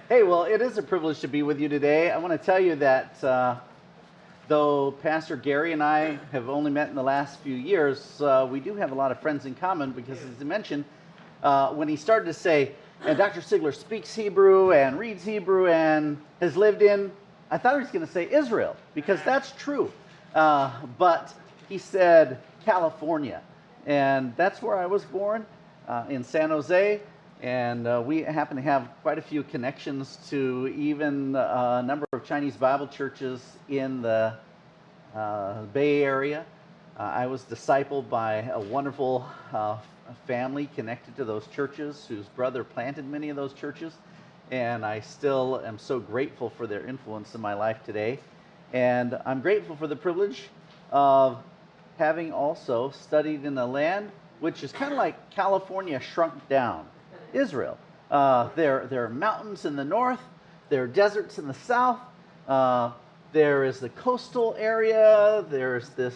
Hey, well, it is a privilege to be with you today. I want to tell you that though Pastor Gary and I have only met in the last few years, we do have a lot of friends in common because, as he mentioned, when he started to say, and Dr. Sigler speaks Hebrew and reads Hebrew and has lived in, I thought he was going to say Israel, because that's true. But he said California, and that's where I was born, in San Jose. And we happen to have quite a few connections to even a number of Chinese Bible churches in the Bay Area. I was discipled by a wonderful family connected to those churches whose brother planted many of those churches. And I still am so grateful for their influence in my life today. And I'm grateful for the privilege of having also studied in a land which is kind of like California shrunk down. Israel. There are mountains in the north, there are deserts in the south, there is the coastal area, there's this,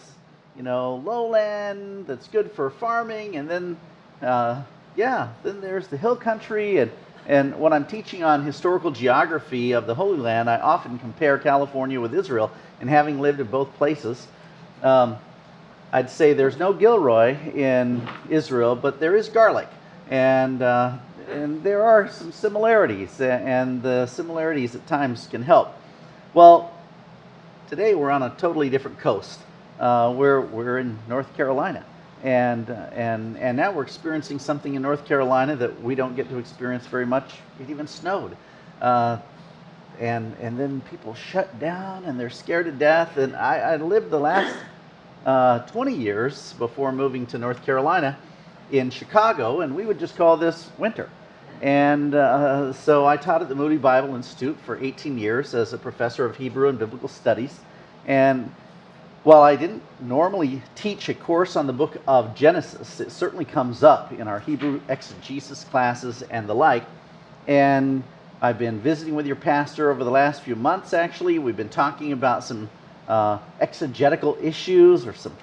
lowland that's good for farming, and then, then there's the hill country, and when I'm teaching on historical geography of the Holy Land, I often compare California with Israel, and having lived in both places, I'd say there's no Gilroy in Israel, but there is garlic. And there are some similarities, and the similarities at times can help. Well, today we're on a totally different coast. We're in North Carolina, and now we're experiencing something in North Carolina that we don't get to experience very much. It even snowed, and then people shut down and they're scared to death. And I lived the last 20 years before moving to North Carolina in Chicago, and we would just call this winter. And so I taught at the Moody Bible Institute for 18 years as a professor of Hebrew and Biblical Studies. And while I didn't normally teach a course on the book of Genesis, it certainly comes up in our Hebrew exegesis classes and the like. And I've been visiting with your pastor over the last few months, actually. We've been talking about some exegetical issues, or some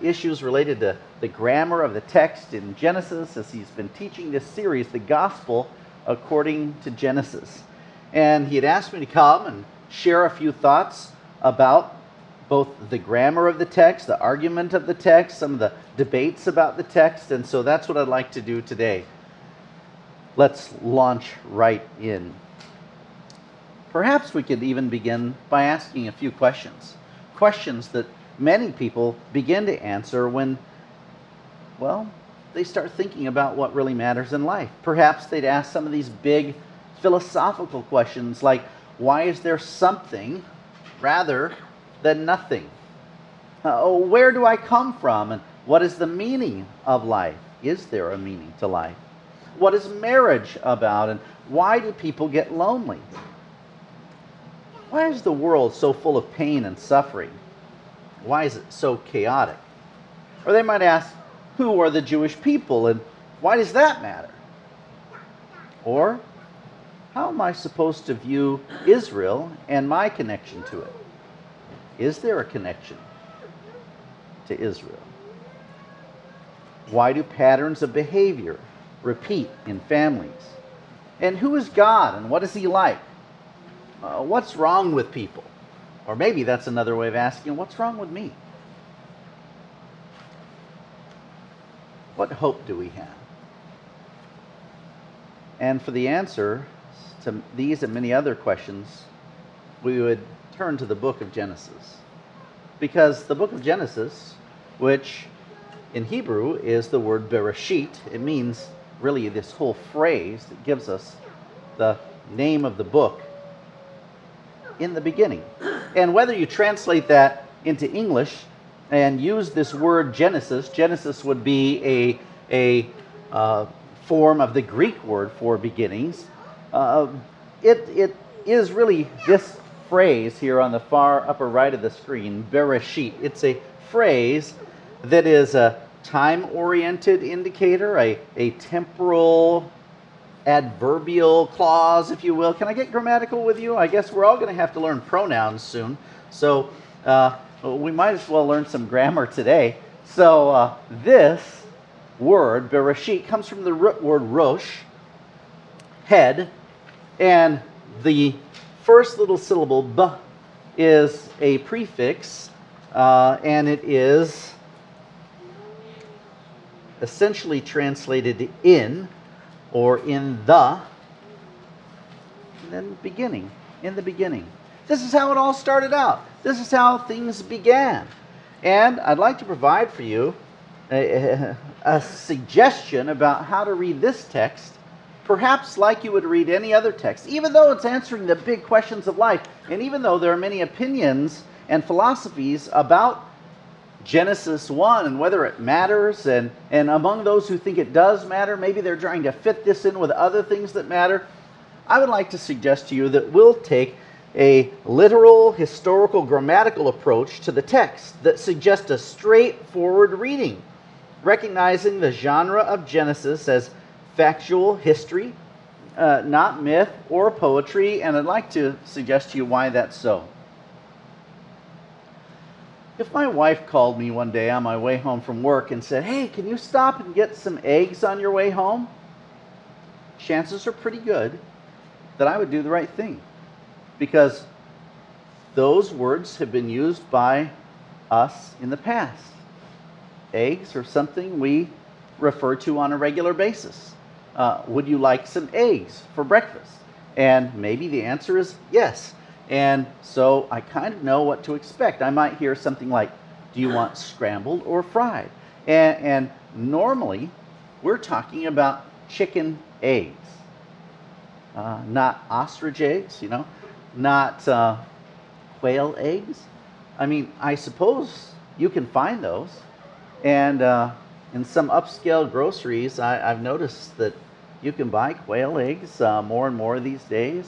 issues related to the grammar of the text in Genesis, as he's been teaching this series, The Gospel According to Genesis. And he had asked me to come and share a few thoughts about both the grammar of the text, the argument of the text, some of the debates about the text, and so that's what I'd like to do today. Let's launch right in. Perhaps we could even begin by asking a few questions. Questions that many people begin to answer when, they start thinking about what really matters in life. Perhaps they'd ask some of these big philosophical questions like, why is there something rather than nothing? Where do I come from? And what is the meaning of life? Is there a meaning to life? What is marriage about? And why do people get lonely? Why is the world so full of pain and suffering? Why is it so chaotic? Or they might ask, who are the Jewish people and why does that matter? Or, how am I supposed to view Israel and my connection to it? Is there a connection to Israel? Why do patterns of behavior repeat in families? And who is God and what is he like? What's wrong with people? Or maybe that's another way of asking, what's wrong with me? What hope do we have? And for the answer to these and many other questions, we would turn to the book of Genesis. Because the book of Genesis, which in Hebrew is the word Bereshit, it means really this whole phrase that gives us the name of the book, in the beginning. And whether you translate that into English and use this word Genesis would be a form of the Greek word for beginnings. It is really this phrase here on the far upper right of the screen, Bereshit. It's a phrase that is a time-oriented indicator, a temporal adverbial clause, if you will. Can I get grammatical with you? I guess we're all going to have to learn pronouns soon. So we might as well learn some grammar today. So this word, Bereshit, comes from the root word rosh, head, And the first little syllable, b, is a prefix, and it is essentially translated in, or in the, and then beginning, in the beginning. This is how it all started out. This is how things began. And I'd like to provide for you a suggestion about how to read this text, perhaps like you would read any other text, even though it's answering the big questions of life, and even though there are many opinions and philosophies about Genesis 1 and whether it matters, and among those who think it does matter, maybe they're trying to fit this in with other things that matter. I would like to suggest to you that we'll take a literal, historical, grammatical approach to the text that suggests a straightforward reading, recognizing the genre of Genesis as factual history, not myth or poetry, and I'd like to suggest to you why that's so. If my wife called me one day on my way home from work and said, "Hey, can you stop and get some eggs on your way home?" chances are pretty good that I would do the right thing, because those words have been used by us in the past. Eggs are something we refer to on a regular basis. Would you like some eggs for breakfast? And maybe the answer is yes. And so I kind of know what to expect. I might hear something like, "Do you want scrambled or fried?" And normally we're talking about chicken eggs, not ostrich eggs, not quail eggs. I mean, I suppose you can find those. And in some upscale groceries, I've noticed that you can buy quail eggs more and more these days.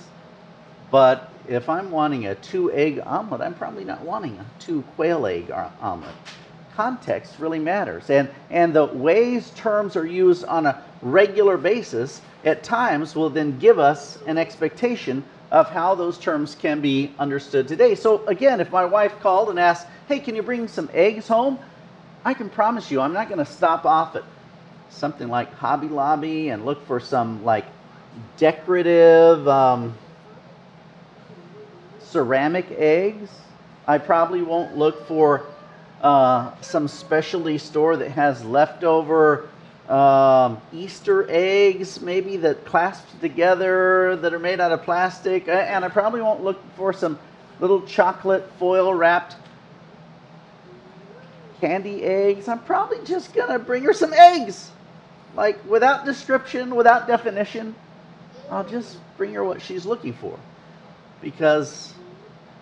But if I'm wanting a 2-egg omelet, I'm probably not wanting a 2 quail egg omelet. Context really matters. And the ways terms are used on a regular basis at times will then give us an expectation of how those terms can be understood today. So again, if my wife called and asked, "Hey, can you bring some eggs home?" I can promise you I'm not going to stop off at something like Hobby Lobby and look for some like decorative ceramic eggs. I probably won't look for some specialty store that has leftover Easter eggs, maybe that clasped together, that are made out of plastic. And I probably won't look for some little chocolate foil wrapped candy eggs. I'm probably just gonna bring her some eggs, like without description, without definition. I'll just bring her what she's looking for, because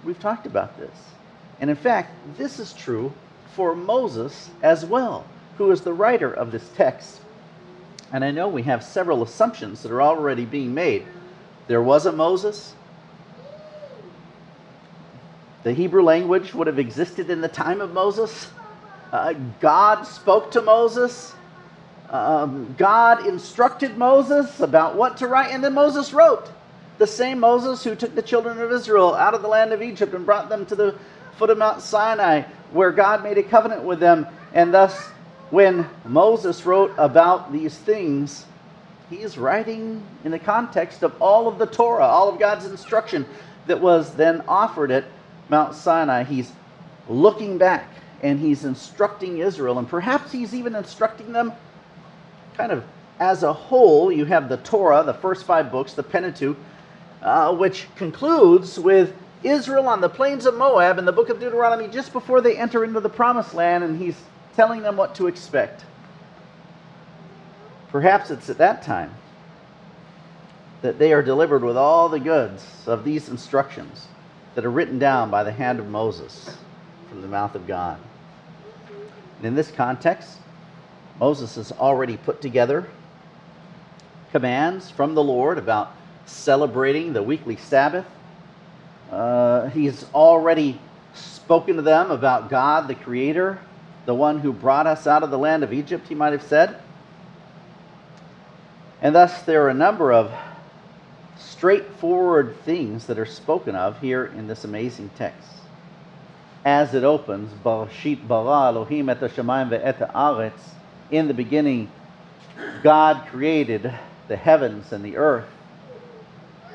we've talked about this. And in fact, this is true for Moses as well, who is the writer of this text. And I know we have several assumptions that are already being made. There was a Moses. The Hebrew language would have existed in the time of Moses. God spoke to Moses. God instructed Moses about what to write, and then Moses wrote. The same Moses who took the children of Israel out of the land of Egypt and brought them to the foot of Mount Sinai, where God made a covenant with them. And thus, when Moses wrote about these things, he is writing in the context of all of the Torah, all of God's instruction that was then offered at Mount Sinai. He's looking back and he's instructing Israel, and perhaps he's even instructing them kind of as a whole. You have the Torah, the first 5 books, the Pentateuch, which concludes with Israel on the plains of Moab in the book of Deuteronomy just before they enter into the promised land, and he's telling them what to expect. Perhaps it's at that time that they are delivered with all the goods of these instructions that are written down by the hand of Moses from the mouth of God. And in this context, Moses has already put together commands from the Lord about celebrating the weekly Sabbath. He's already spoken to them about God, the Creator, the one who brought us out of the land of Egypt, he might have said. And thus there are a number of straightforward things that are spoken of here in this amazing text. As it opens, Barashit bara Elohim et hashamayim ve'et haaretz. In the beginning, God created the heavens and the earth.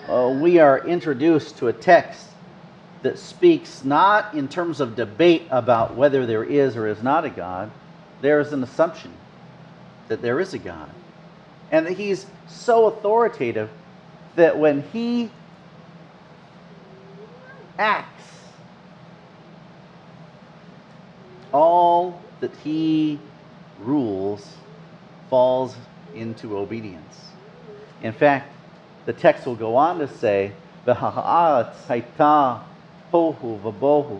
we are introduced to a text that speaks not in terms of debate about whether there is or is not a God. There is an assumption that there is a God. And that he's so authoritative that when he acts, all that he rules falls into obedience. In fact, the text will go on to say, "V'ha'aretz hayta tohu v'bohu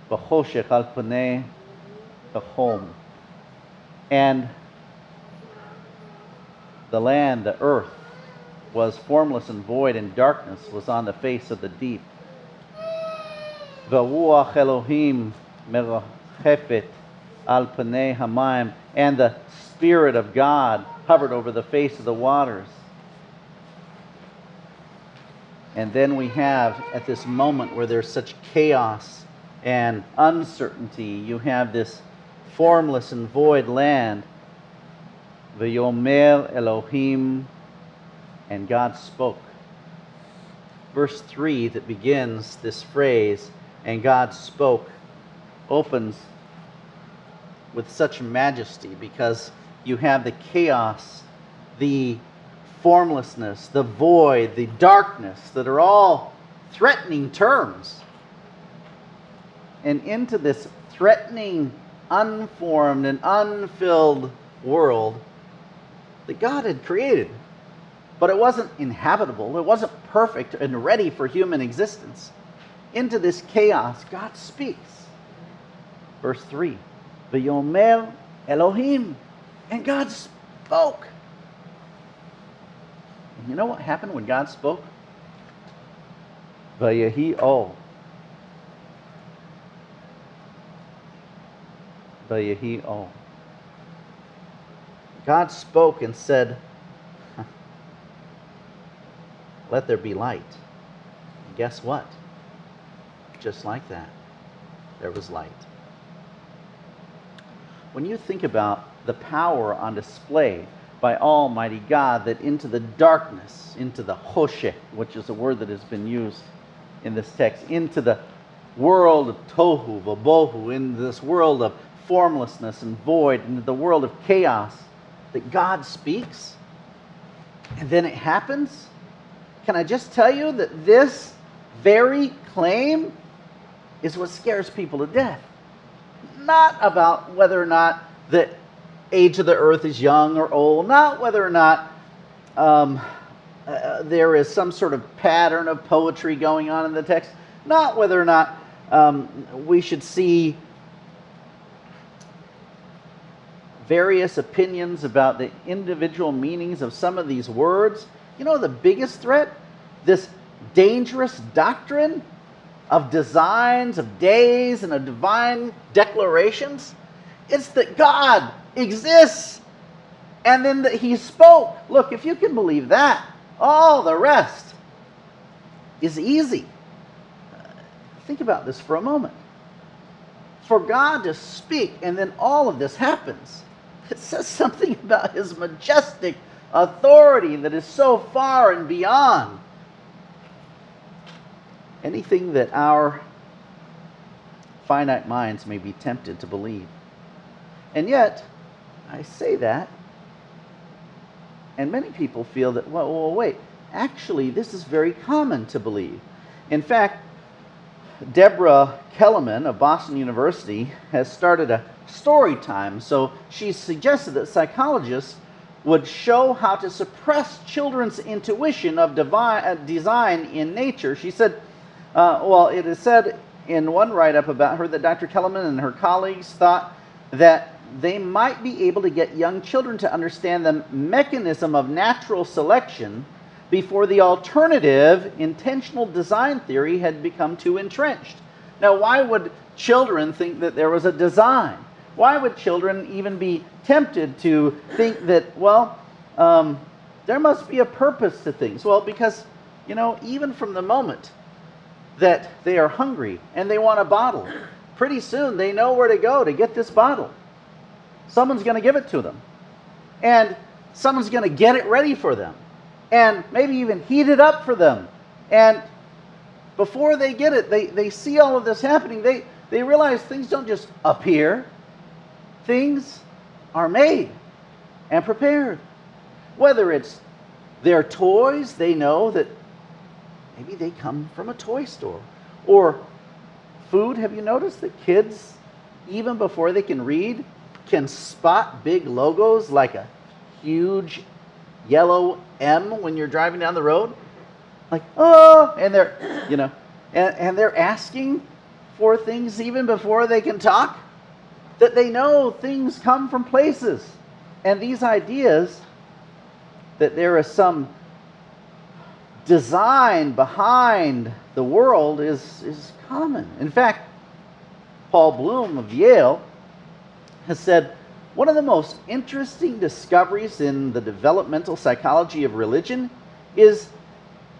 v'choshech al panei hachom." And the land, the earth, was formless and void, and darkness was on the face of the deep. V'ruach Elohim merachefet al panei hamayim, and the Spirit of God hovered over the face of the waters. And then we have, at this moment where there's such chaos and uncertainty, you have this formless and void land. V'yomer Elohim, and God spoke. Verse 3 that begins this phrase, "and God spoke," opens with such majesty because you have the chaos, the formlessness, the void, the darkness that are all threatening terms. And into this threatening, unformed, and unfilled world that God had created. But it wasn't inhabitable, it wasn't perfect and ready for human existence. Into this chaos, God speaks. Verse 3, "V'yomer Elohim," and God spoke. And you know what happened when God spoke? V'yehi o. V'yehi o. God spoke and said, "Let there be light." And guess what? Just like that, there was light. When you think about the power on display by Almighty God, that into the darkness, into the choshech, which is a word that has been used in this text, into the world of tohu v'bohu, in this world of formlessness and void, into the world of chaos, that God speaks, and then it happens. Can I just tell you that this very claim is what scares people to death? Not about whether or not the age of the earth is young or old, not whether or not there is some sort of pattern of poetry going on in the text, not whether or not we should see various opinions about the individual meanings of some of these words. You know the biggest threat? This dangerous doctrine of designs, of days, and of divine declarations. It's that God exists and then that he spoke. Look, if you can believe that, all the rest is easy. Think about this for a moment. For God to speak and then all of this happens, it says something about his majestic authority that is so far and beyond anything that our finite minds may be tempted to believe. And yet, I say that, and many people feel that, well, wait, actually, this is very common to believe. In fact, Deborah Kellerman of Boston University has started a story time. So she suggested that psychologists would show how to suppress children's intuition of design in nature. She said, it is said in one write-up about her that Dr. Kellerman and her colleagues thought that they might be able to get young children to understand the mechanism of natural selection before the alternative intentional design theory had become too entrenched. Now, why would children think that there was a design? Why would children even be tempted to think that, there must be a purpose to things? Well, because, even from the moment that they are hungry and they want a bottle, pretty soon they know where to go to get this bottle. Someone's going to give it to them. And someone's going to get it ready for them. and maybe even heat it up for them. And before they get it, they see all of this happening. They realize things don't just appear. Things are made and prepared. Whether it's their toys, they know that maybe they come from a toy store. Or food, have you noticed that kids, even before they can read, can spot big logos like a huge yellow M when you're driving down the road? Like, oh, and they're, and they're asking for things even before they can talk. That they know things come from places. And these ideas that there is some design behind the world is common. In fact, Paul Bloom of Yale has said, one of the most interesting discoveries in the developmental psychology of religion is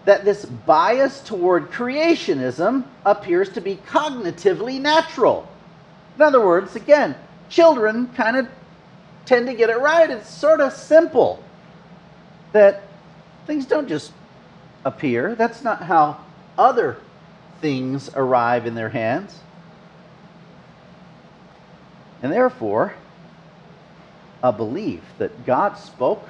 that this bias toward creationism appears to be cognitively natural. In other words, again, children kind of tend to get it right. It's sort of simple that things don't just appear. That's not how other things arrive in their hands. And therefore, a belief that God spoke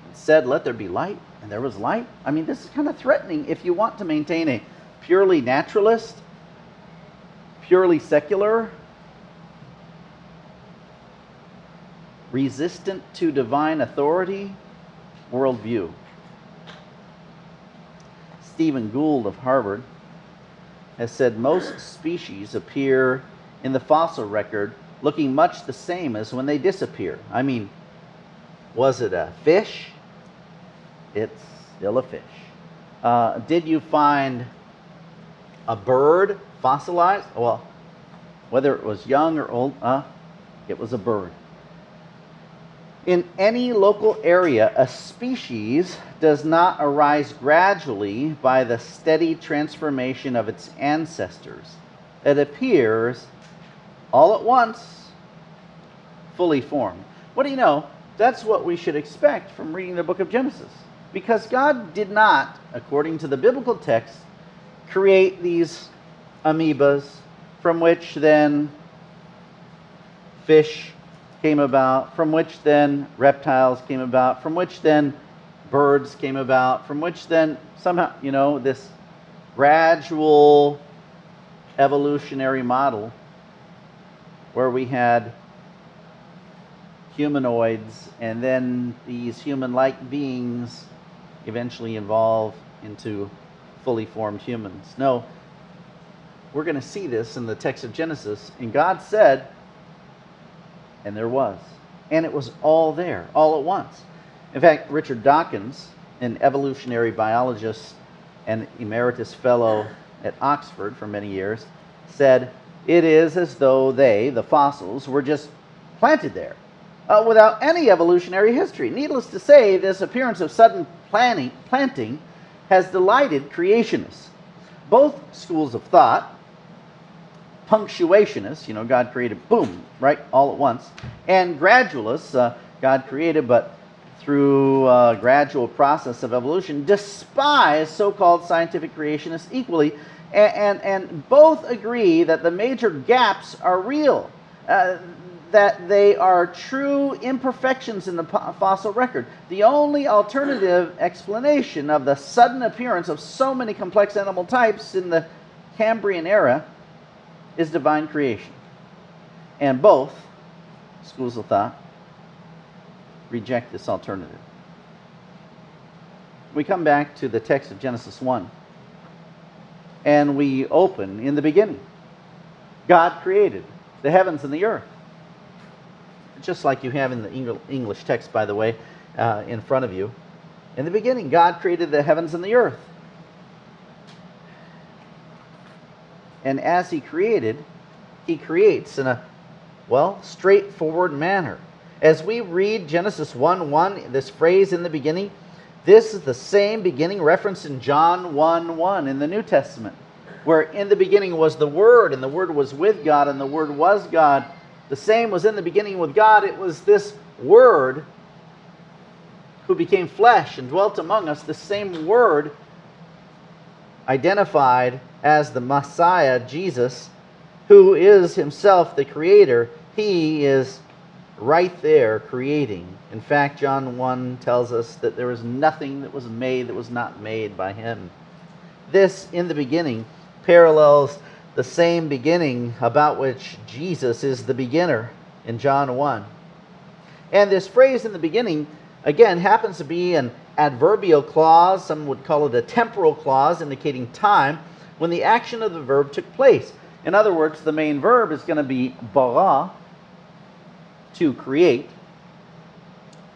and said, "Let there be light," and there was light. I mean, this is kind of threatening if you want to maintain a purely naturalist, purely secular, resistant to divine authority worldview. Stephen Gould of Harvard has said most species appear in the fossil record looking much the same as when they disappear. I mean, was it a fish? It's still a fish. Did you find a bird fossilized? Well, whether it was young or old, it was a bird. In any local area, a species does not arise gradually by the steady transformation of its ancestors. It appears all at once, fully formed. What do you know? That's what we should expect from reading the book of Genesis. Because God did not, according to the biblical text, create these amoebas from which then fish came about, from which then reptiles came about, from which then birds came about, from which then somehow, this gradual evolutionary model where we had humanoids and then these human-like beings eventually evolve into fully formed humans. No, we're going to see this in the text of Genesis, and God said, and there was. And it was all there, all at once. In fact, Richard Dawkins, an evolutionary biologist and emeritus fellow at Oxford for many years, said, it is as though they, the fossils, were just planted there without any evolutionary history. Needless to say, this appearance of sudden planting has delighted creationists. Both schools of thought, punctuationists, God created, boom, right, all at once, and gradualists, God created, but through a gradual process of evolution, despise so-called scientific creationists equally, and both agree that the major gaps are real, that they are true imperfections in the fossil record. The only alternative explanation of the sudden appearance of so many complex animal types in the Cambrian era is divine creation. And both schools of thought reject this alternative. We come back to the text of Genesis 1, and we open in the beginning. God created the heavens and the earth. Just like you have in the English text, by the way, in front of you. In the beginning, God created the heavens and the earth. And as He created, He creates in a, straightforward manner. As we read Genesis 1:1, this phrase in the beginning, this is the same beginning referenced in John 1:1 in the New Testament, where in the beginning was the Word, and the Word was with God, and the Word was God. The same was in the beginning with God. It was this Word who became flesh and dwelt among us, the same Word identified as the Messiah, Jesus, who is himself the Creator, he is right there creating. In fact, John 1 tells us that there was nothing that was made that was not made by him. This, in the beginning, parallels the same beginning about which Jesus is the beginner in John 1. And this phrase in the beginning, again, happens to be an adverbial clause. Some would call it a temporal clause, indicating time when the action of the verb took place. In other words, the main verb is going to be bara, to create.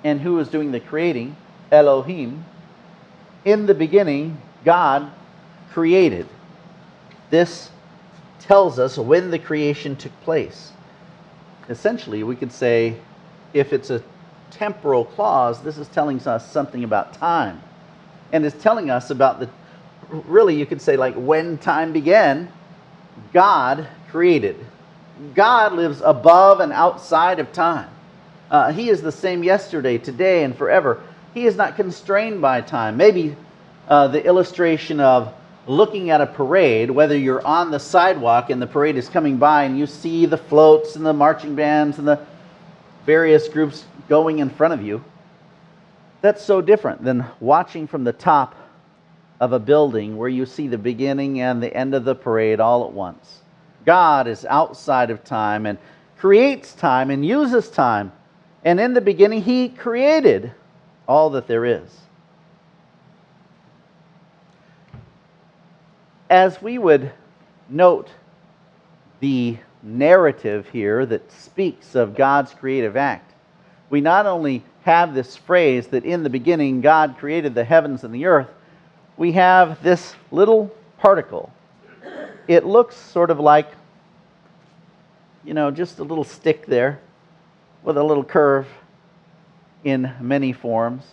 And who is doing the creating? Elohim. In the beginning, God created. This tells us when the creation took place. Essentially, we could say, if it's a temporal clause, this is telling us something about time. And it's telling us about really you could say like when time began, God created. God lives above and outside of time. He is the same yesterday, today, and forever. He is not constrained by time. Maybe the illustration of looking at a parade, whether you're on the sidewalk and the parade is coming by and you see the floats and the marching bands and the various groups going in front of you, that's so different than watching from the top of a building where you see the beginning and the end of the parade all at once. God is outside of time and creates time and uses time. And in the beginning, he created all that there is. As we would note the narrative here that speaks of God's creative act, we not only have this phrase that in the beginning God created the heavens and the earth, we have this little particle. It looks sort of like, just a little stick there with a little curve in many forms.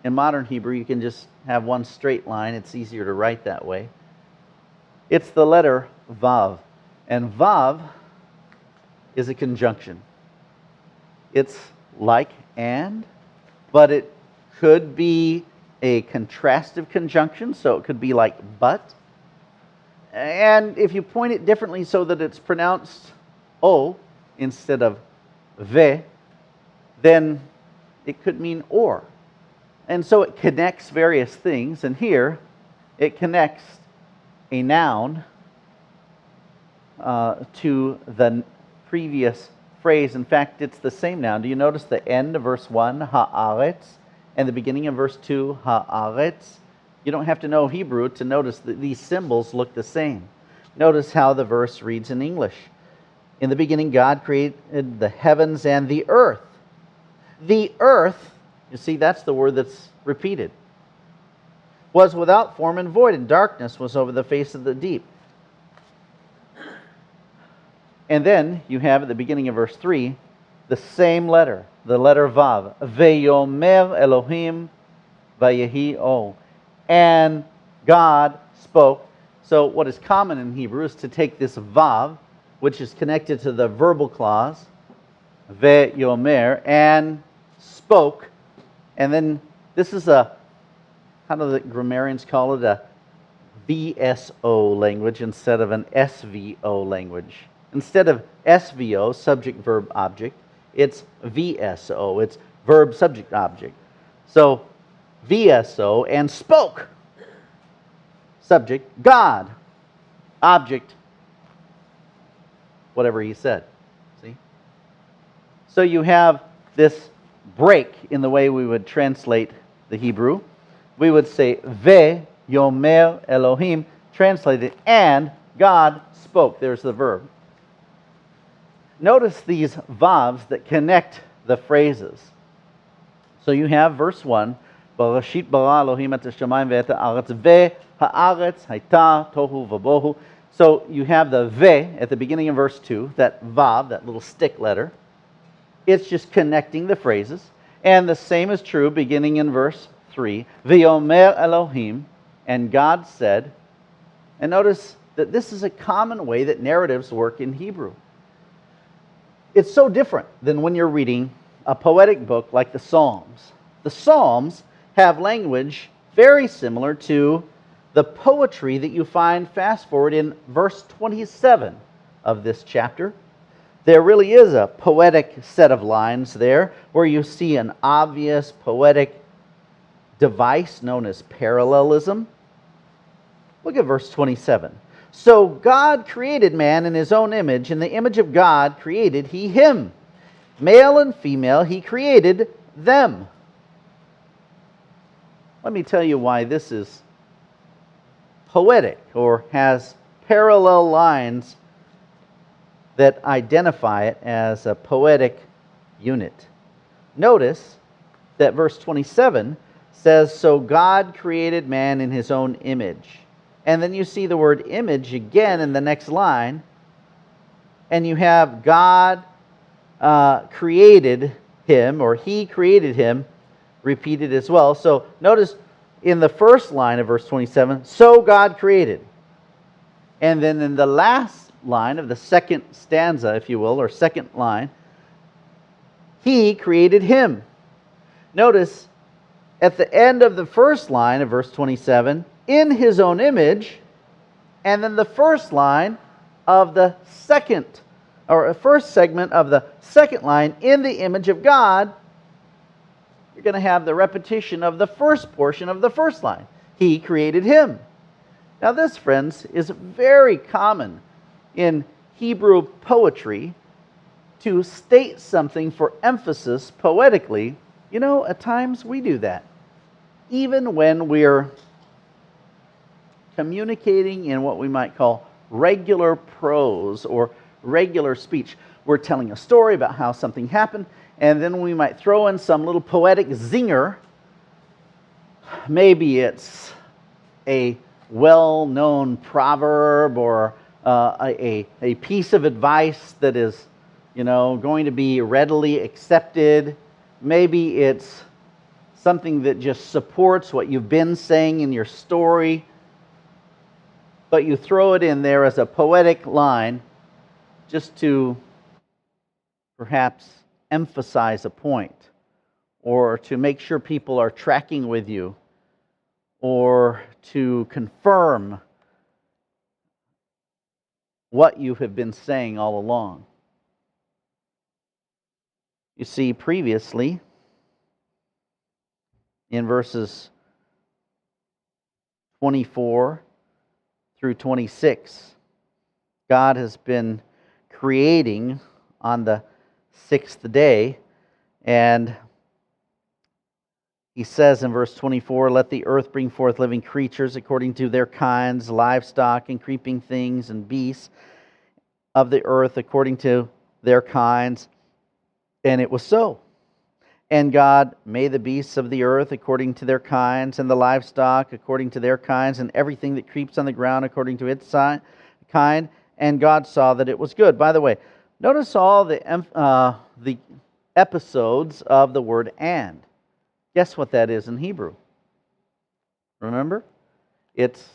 In modern Hebrew, you can just have one straight line. It's easier to write that way. It's the letter Vav. And Vav is a conjunction. It's like and, but it could be a contrastive conjunction, so it could be like but. And if you point it differently so that it's pronounced O instead of ve, then it could mean or. And so it connects various things, and here it connects a noun to the previous phrase. In fact, it's the same noun. Do you notice the end of verse 1, ha'aretz, and the beginning of verse 2, ha'aretz? You don't have to know Hebrew to notice that these symbols look the same. Notice how the verse reads in English. In the beginning, God created the heavens and the earth. The earth, you see, that's the word that's repeated, was without form and void, and darkness was over the face of the deep. And then you have at the beginning of verse 3, the same letter, the letter Vav. Veyomer Elohim vayehi o. And God spoke. So what is common in Hebrew is to take this Vav, which is connected to the verbal clause, veyomer, and spoke. And then this is how do the grammarians call it? A VSO language instead of an SVO language. Instead of SVO, subject, verb, object, it's VSO. It's verb, subject, object. So VSO and spoke. Subject, God. Object, whatever he said. See? So you have this break in the way we would translate the Hebrew. We would say, Ve yomer Elohim, translated, and God spoke. There's the verb. Notice these vavs that connect the phrases. So you have verse 1, Barashit bara Elohim et hashamayim ve'et ha'aretz, ve'ha'aretz hayta tohu v'bohu. So you have the ve at the beginning of verse 2, that vav, that little stick letter. It's just connecting the phrases. And the same is true beginning in verse 3, Ve'yomer Elohim, and God said. And notice that this is a common way that narratives work in Hebrew. It's so different than when you're reading a poetic book like the Psalms. The Psalms have language very similar to the poetry that you find fast forward in verse 27 of this chapter. There really is a poetic set of lines there where you see an obvious poetic device known as parallelism. Look at verse 27. So God created man in his own image. In the image of God created he him. Male and female he created them. Let me tell you why this is poetic or has parallel lines that identify it as a poetic unit. Notice that verse 27 says, so God created man in his own image. And then you see the word image again in the next line, and you have God created him, or he created him, repeated as well. So notice in the first line of verse 27, so God created. And then in the last line of the second stanza, if you will, or second line, he created him. Notice at the end of the first line of verse 27, in his own image, and then the first line of the second, or first segment of the second line, in the image of God, you're going to have the repetition of the first portion of the first line. He created him. Now this, friends, is very common in Hebrew poetry to state something for emphasis poetically. You know, at times we do that. Even when we're communicating in what we might call regular prose or regular speech. We're telling a story about how something happened, and then we might throw in some little poetic zinger. Maybe it's a well-known proverb or a piece of advice that is, going to be readily accepted. Maybe it's something that just supports what you've been saying in your story, but you throw it in there as a poetic line just to perhaps emphasize a point, or to make sure people are tracking with you, or to confirm what you have been saying all along. You see, previously, in verses 24 through 26, God has been creating on the sixth day, and he says in verse 24, let the earth bring forth living creatures according to their kinds, livestock and creeping things and beasts of the earth according to their kinds. And it was so. And God made the beasts of the earth according to their kinds, and the livestock according to their kinds, and everything that creeps on the ground according to its kind. And God saw that it was good. By the way, notice all the episodes of the word and. Guess what that is in Hebrew? Remember? It's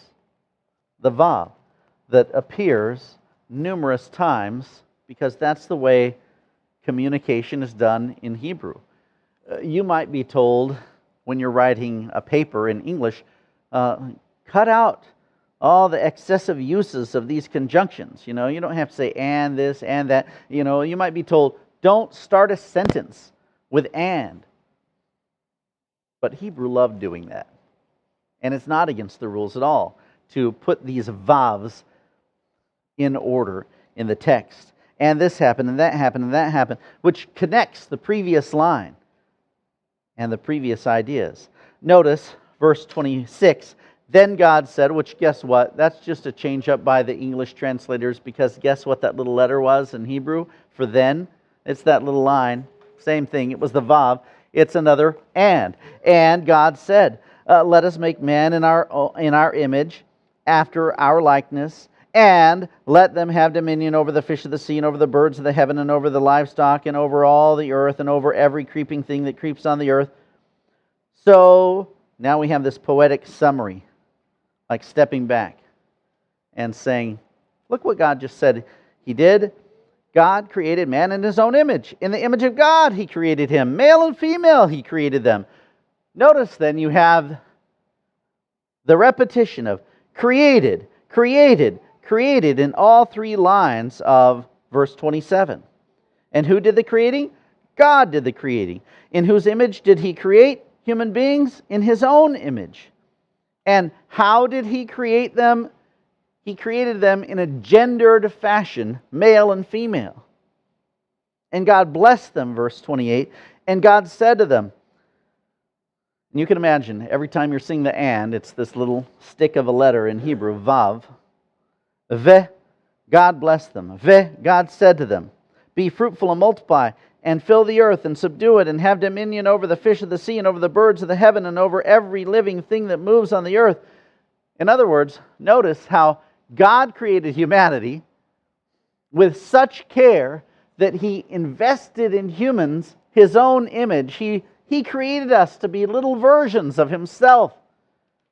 the vav that appears numerous times, because that's the way communication is done in Hebrew. You might be told when you're writing a paper in English, cut out all the excessive uses of these conjunctions. You don't have to say and this and that. You might be told, don't start a sentence with and. But Hebrew loved doing that. And it's not against the rules at all to put these vavs in order in the text. And this happened, and that happened, and that happened, which connects the previous line and the previous ideas. Notice verse 26, then God said, which guess what? That's just a change up by the English translators, because guess what that little letter was in Hebrew for then? It's that little line. Same thing. It was the vav. It's another and. And God said, let us make man in our image, after our likeness, and let them have dominion over the fish of the sea, and over the birds of the heaven, and over the livestock, and over all the earth, and over every creeping thing that creeps on the earth. So now we have this poetic summary, like stepping back and saying, look what God just said He did. God created man in His own image. In the image of God He created him. Male and female He created them. Notice then you have the repetition of created, created, created in all three lines of verse 27. And who did the creating? God did the creating. In whose image did He create human beings? In His own image. And how did He create them? He created them in a gendered fashion, male and female. And God blessed them, verse 28. And God said to them, and you can imagine, every time you're seeing the and, it's this little stick of a letter in Hebrew, vav. Ve, God blessed them. Ve, God said to them, be fruitful and multiply, and fill the earth, and subdue it, and have dominion over the fish of the sea, and over the birds of the heaven, and over every living thing that moves on the earth. In other words, notice how God created humanity with such care that He invested in humans His own image. He created us to be little versions of Himself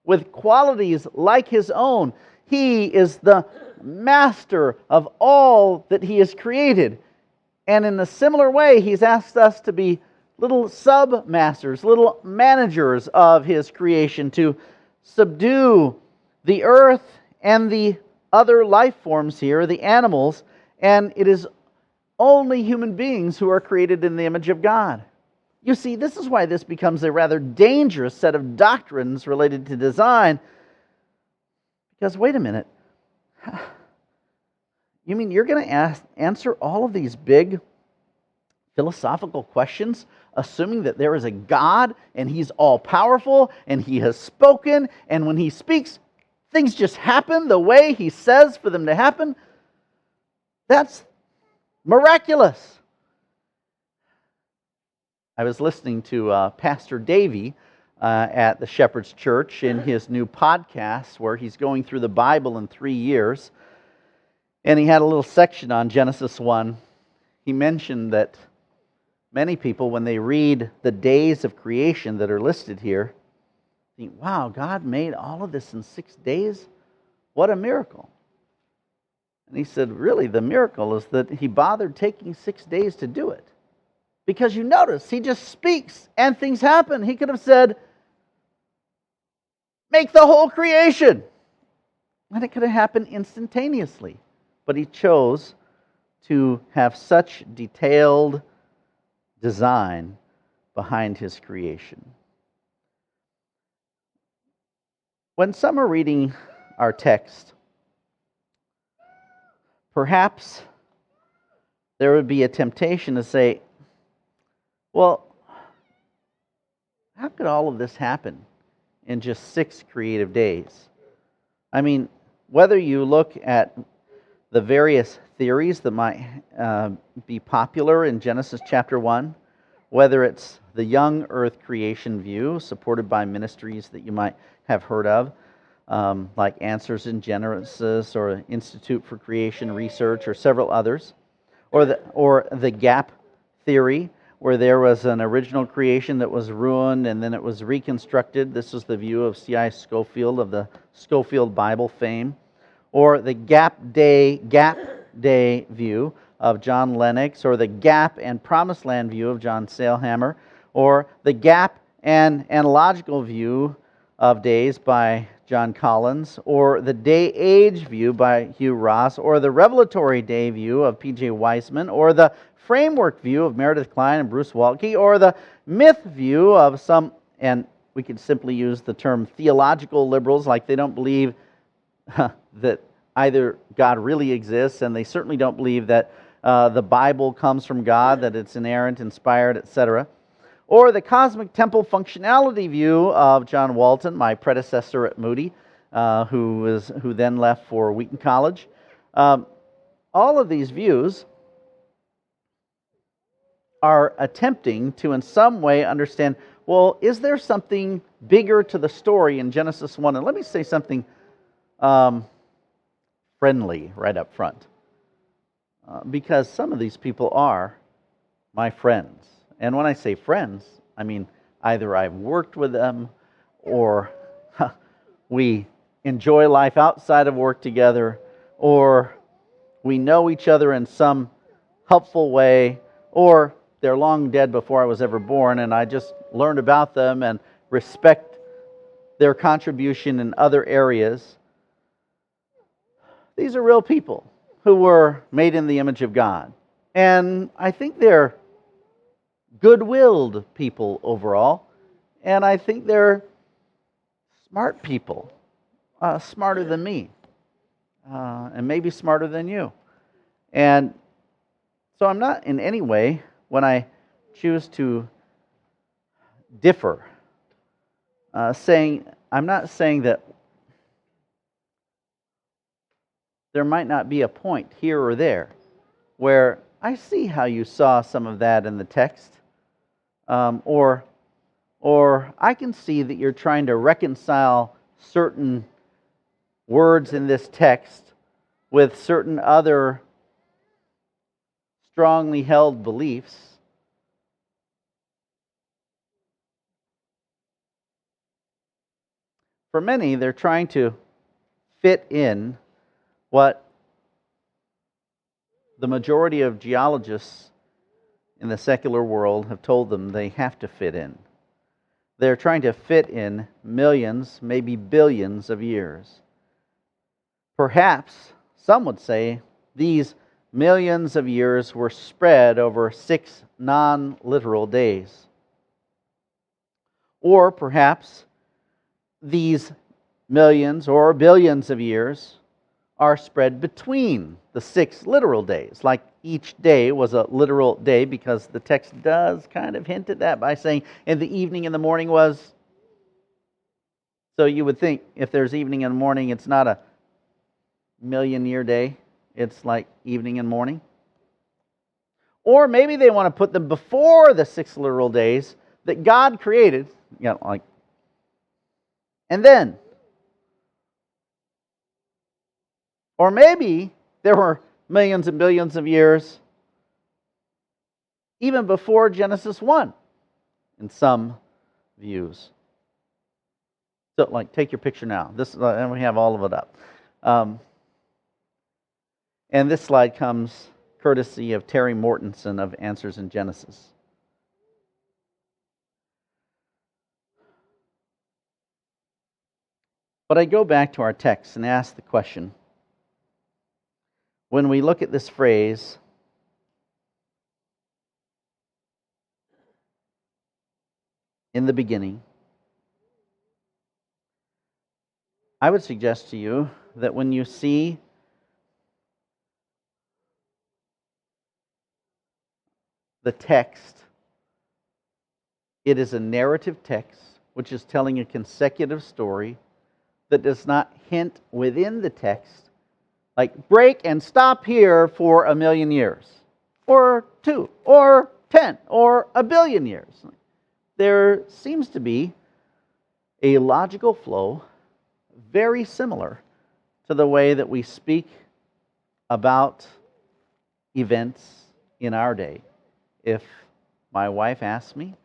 with qualities like His own. He is the master of all that He has created. And in a similar way, He's asked us to be little sub-masters, little managers of His creation, to subdue the earth and the other life forms here, the animals, and it is only human beings who are created in the image of God. You see, this is why this becomes a rather dangerous set of doctrines related to design. Because, wait a minute, you mean you're going to answer all of these big philosophical questions, assuming that there is a God and He's all-powerful and He has spoken, and when He speaks, things just happen the way He says for them to happen? That's miraculous. I was listening to Pastor Davey at the Shepherd's Church in his new podcast where he's going through the Bible in 3 years. And he had a little section on Genesis 1. He mentioned that many people, when they read the days of creation that are listed here, think, wow, God made all of this in 6 days? What a miracle. And he said, really, the miracle is that He bothered taking 6 days to do it. Because you notice, He just speaks and things happen. He could have said, make the whole creation. And it could have happened instantaneously. But He chose to have such detailed design behind His creation. When some are reading our text, perhaps there would be a temptation to say, well, how could all of this happen in just 6 creative days? I mean, whether you look at the various theories that might be popular in Genesis chapter 1, whether it's the young earth creation view supported by ministries that you might have heard of, like Answers in Genesis or Institute for Creation Research or several others, or the gap theory, where there was an original creation that was ruined and then it was reconstructed. This was the view of C.I. Scofield of the Scofield Bible fame. Or the gap day view of John Lennox, or the gap and promised land view of John Sailhammer, or the gap and analogical view of days by John Collins, or the day-age view by Hugh Ross, or the revelatory day view of P.J. Weissman, or the framework view of Meredith Kline and Bruce Waltke, or the myth view of some, and we could simply use the term theological liberals, like they don't believe that either God really exists, and they certainly don't believe that the Bible comes from God, that it's inerrant, inspired, etc. Or the cosmic temple functionality view of John Walton, my predecessor at Moody, who then left for Wheaton College. All of these views are attempting to in some way understand, well, is there something bigger to the story in Genesis 1? And let me say something friendly right up front. Because some of these people are my friends. And when I say friends, I mean either I've worked with them or we enjoy life outside of work together, or we know each other in some helpful way, or they're long dead before I was ever born and I just learned about them and respect their contribution in other areas. These are real people who were made in the image of God. And I think they're good-willed people overall. And I think they're smart people, smarter than me, and maybe smarter than you. And so I'm not in any way, when I choose to differ, I'm not saying that there might not be a point here or there where I see how you saw some of that in the text, or I can see that you're trying to reconcile certain words in this text with certain other strongly held beliefs. For many, they're trying to fit in what the majority of geologists in the secular world have told them they have to fit in. They're trying to fit in millions, maybe billions of years. Perhaps, some would say, these millions of years were spread over 6 non-literal days. Or perhaps these millions or billions of years are spread between the 6 literal days, like each day was a literal day, because the text does kind of hint at that by saying, and the evening and the morning was. So you would think if there's evening and morning, it's not a million-year day. It's like evening and morning. Or maybe they want to put them before the 6 literal days that God created, and then. Or maybe there were millions and billions of years even before Genesis 1 in some views. So, take your picture now. And we have all of it up. And this slide comes courtesy of Terry Mortensen of Answers in Genesis. But I go back to our text and ask the question, when we look at this phrase, in the beginning, I would suggest to you that when you see the text, it is a narrative text, which is telling a consecutive story that does not hint within the text, like break and stop here for 1,000,000 years, or 2, or 10, or 1,000,000,000 years. There seems to be a logical flow very similar to the way that we speak about events in our day. If my wife asks me,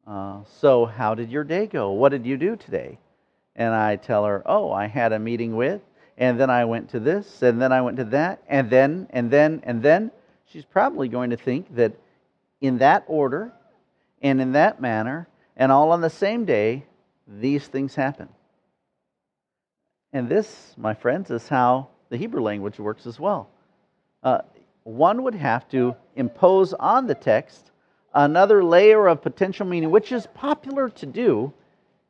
so how did your day go? What did you do today? And I tell her, oh, I had a meeting with, and then I went to this, and then I went to that, and then, she's probably going to think that in that order and in that manner, and all on the same day, these things happen. And this, my friends, is how the Hebrew language works as well. One would have to impose on the text another layer of potential meaning, which is popular to do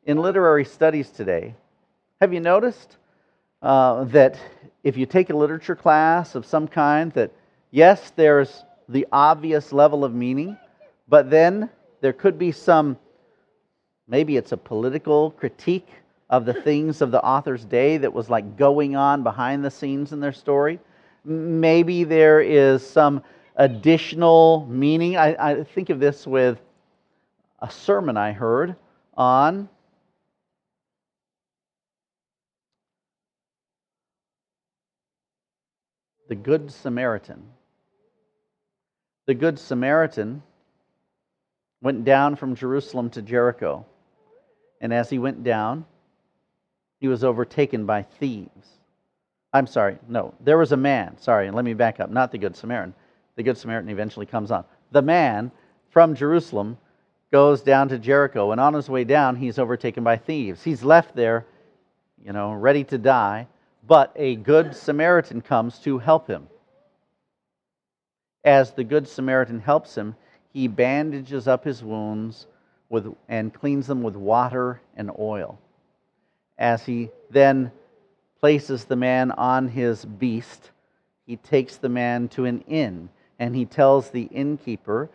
in literary studies today. Have you noticed that if you take a literature class of some kind, that yes, there's the obvious level of meaning, but then there could be some, maybe it's a political critique of the things of the author's day that was like going on behind the scenes in their story. Maybe there is some additional meaning. I think of this with a sermon I heard on the Good Samaritan. The Good Samaritan went down from Jerusalem to Jericho. And as he went down, he was overtaken by thieves. I'm sorry, no, there was a man. Sorry, let me back up. Not the Good Samaritan. The Good Samaritan eventually comes on. The man from Jerusalem goes down to Jericho, and on his way down, he's overtaken by thieves. He's left there, ready to die, but a good Samaritan comes to help him. As the good Samaritan helps him, he bandages up his wounds and cleans them with water and oil. As he then places the man on his beast, he takes the man to an inn, and he tells the innkeeper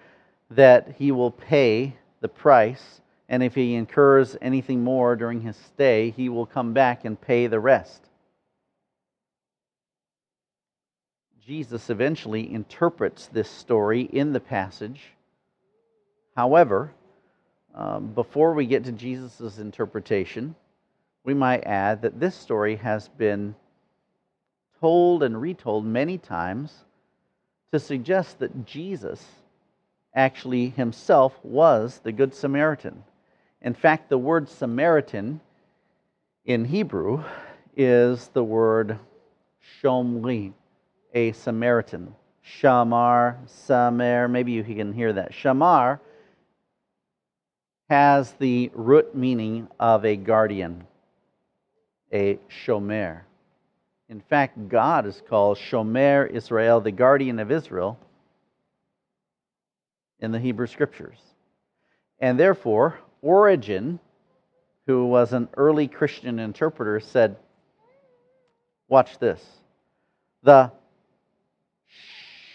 that he will pay the price, and if he incurs anything more during his stay, he will come back and pay the rest. Jesus eventually interprets this story in the passage. However, before we get to Jesus' interpretation, we might add that this story has been told and retold many times to suggest that Jesus actually himself was the Good Samaritan. In fact, the word Samaritan in Hebrew is the word shomri, a Samaritan. Shamar, Samer, maybe you can hear that. Shamar has the root meaning of a guardian, a shomer. In fact, God is called Shomer Israel, the guardian of Israel, in the Hebrew Scriptures. And therefore, Origen, who was an early Christian interpreter, said, watch this. The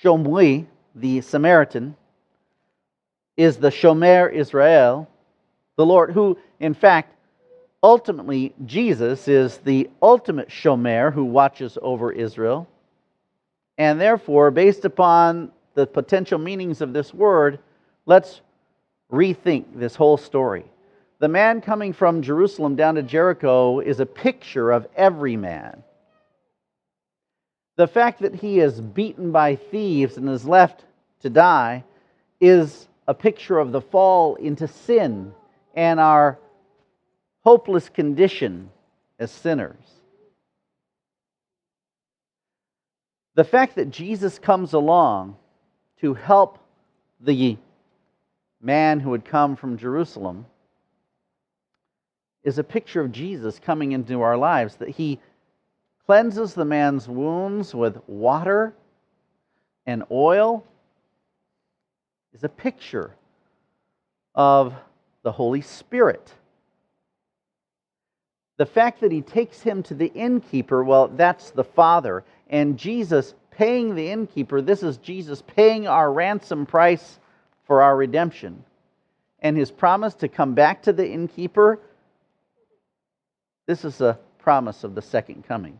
Shomri, the Samaritan, is the Shomer Israel, the Lord, who, in fact, ultimately, Jesus is the ultimate Shomer who watches over Israel. And therefore, based upon the potential meanings of this word, let's rethink this whole story. The man coming from Jerusalem down to Jericho is a picture of every man. The fact that he is beaten by thieves and is left to die is a picture of the fall into sin and our hopeless condition as sinners. The fact that Jesus comes along to help the man who had come from Jerusalem is a picture of Jesus coming into our lives, that he cleanses the man's wounds with water and oil, is a picture of the Holy Spirit. The fact that he takes him to the innkeeper, well, that's the Father. And Jesus paying the innkeeper, this is Jesus paying our ransom price for our redemption. And his promise to come back to the innkeeper, this is a promise of the second coming.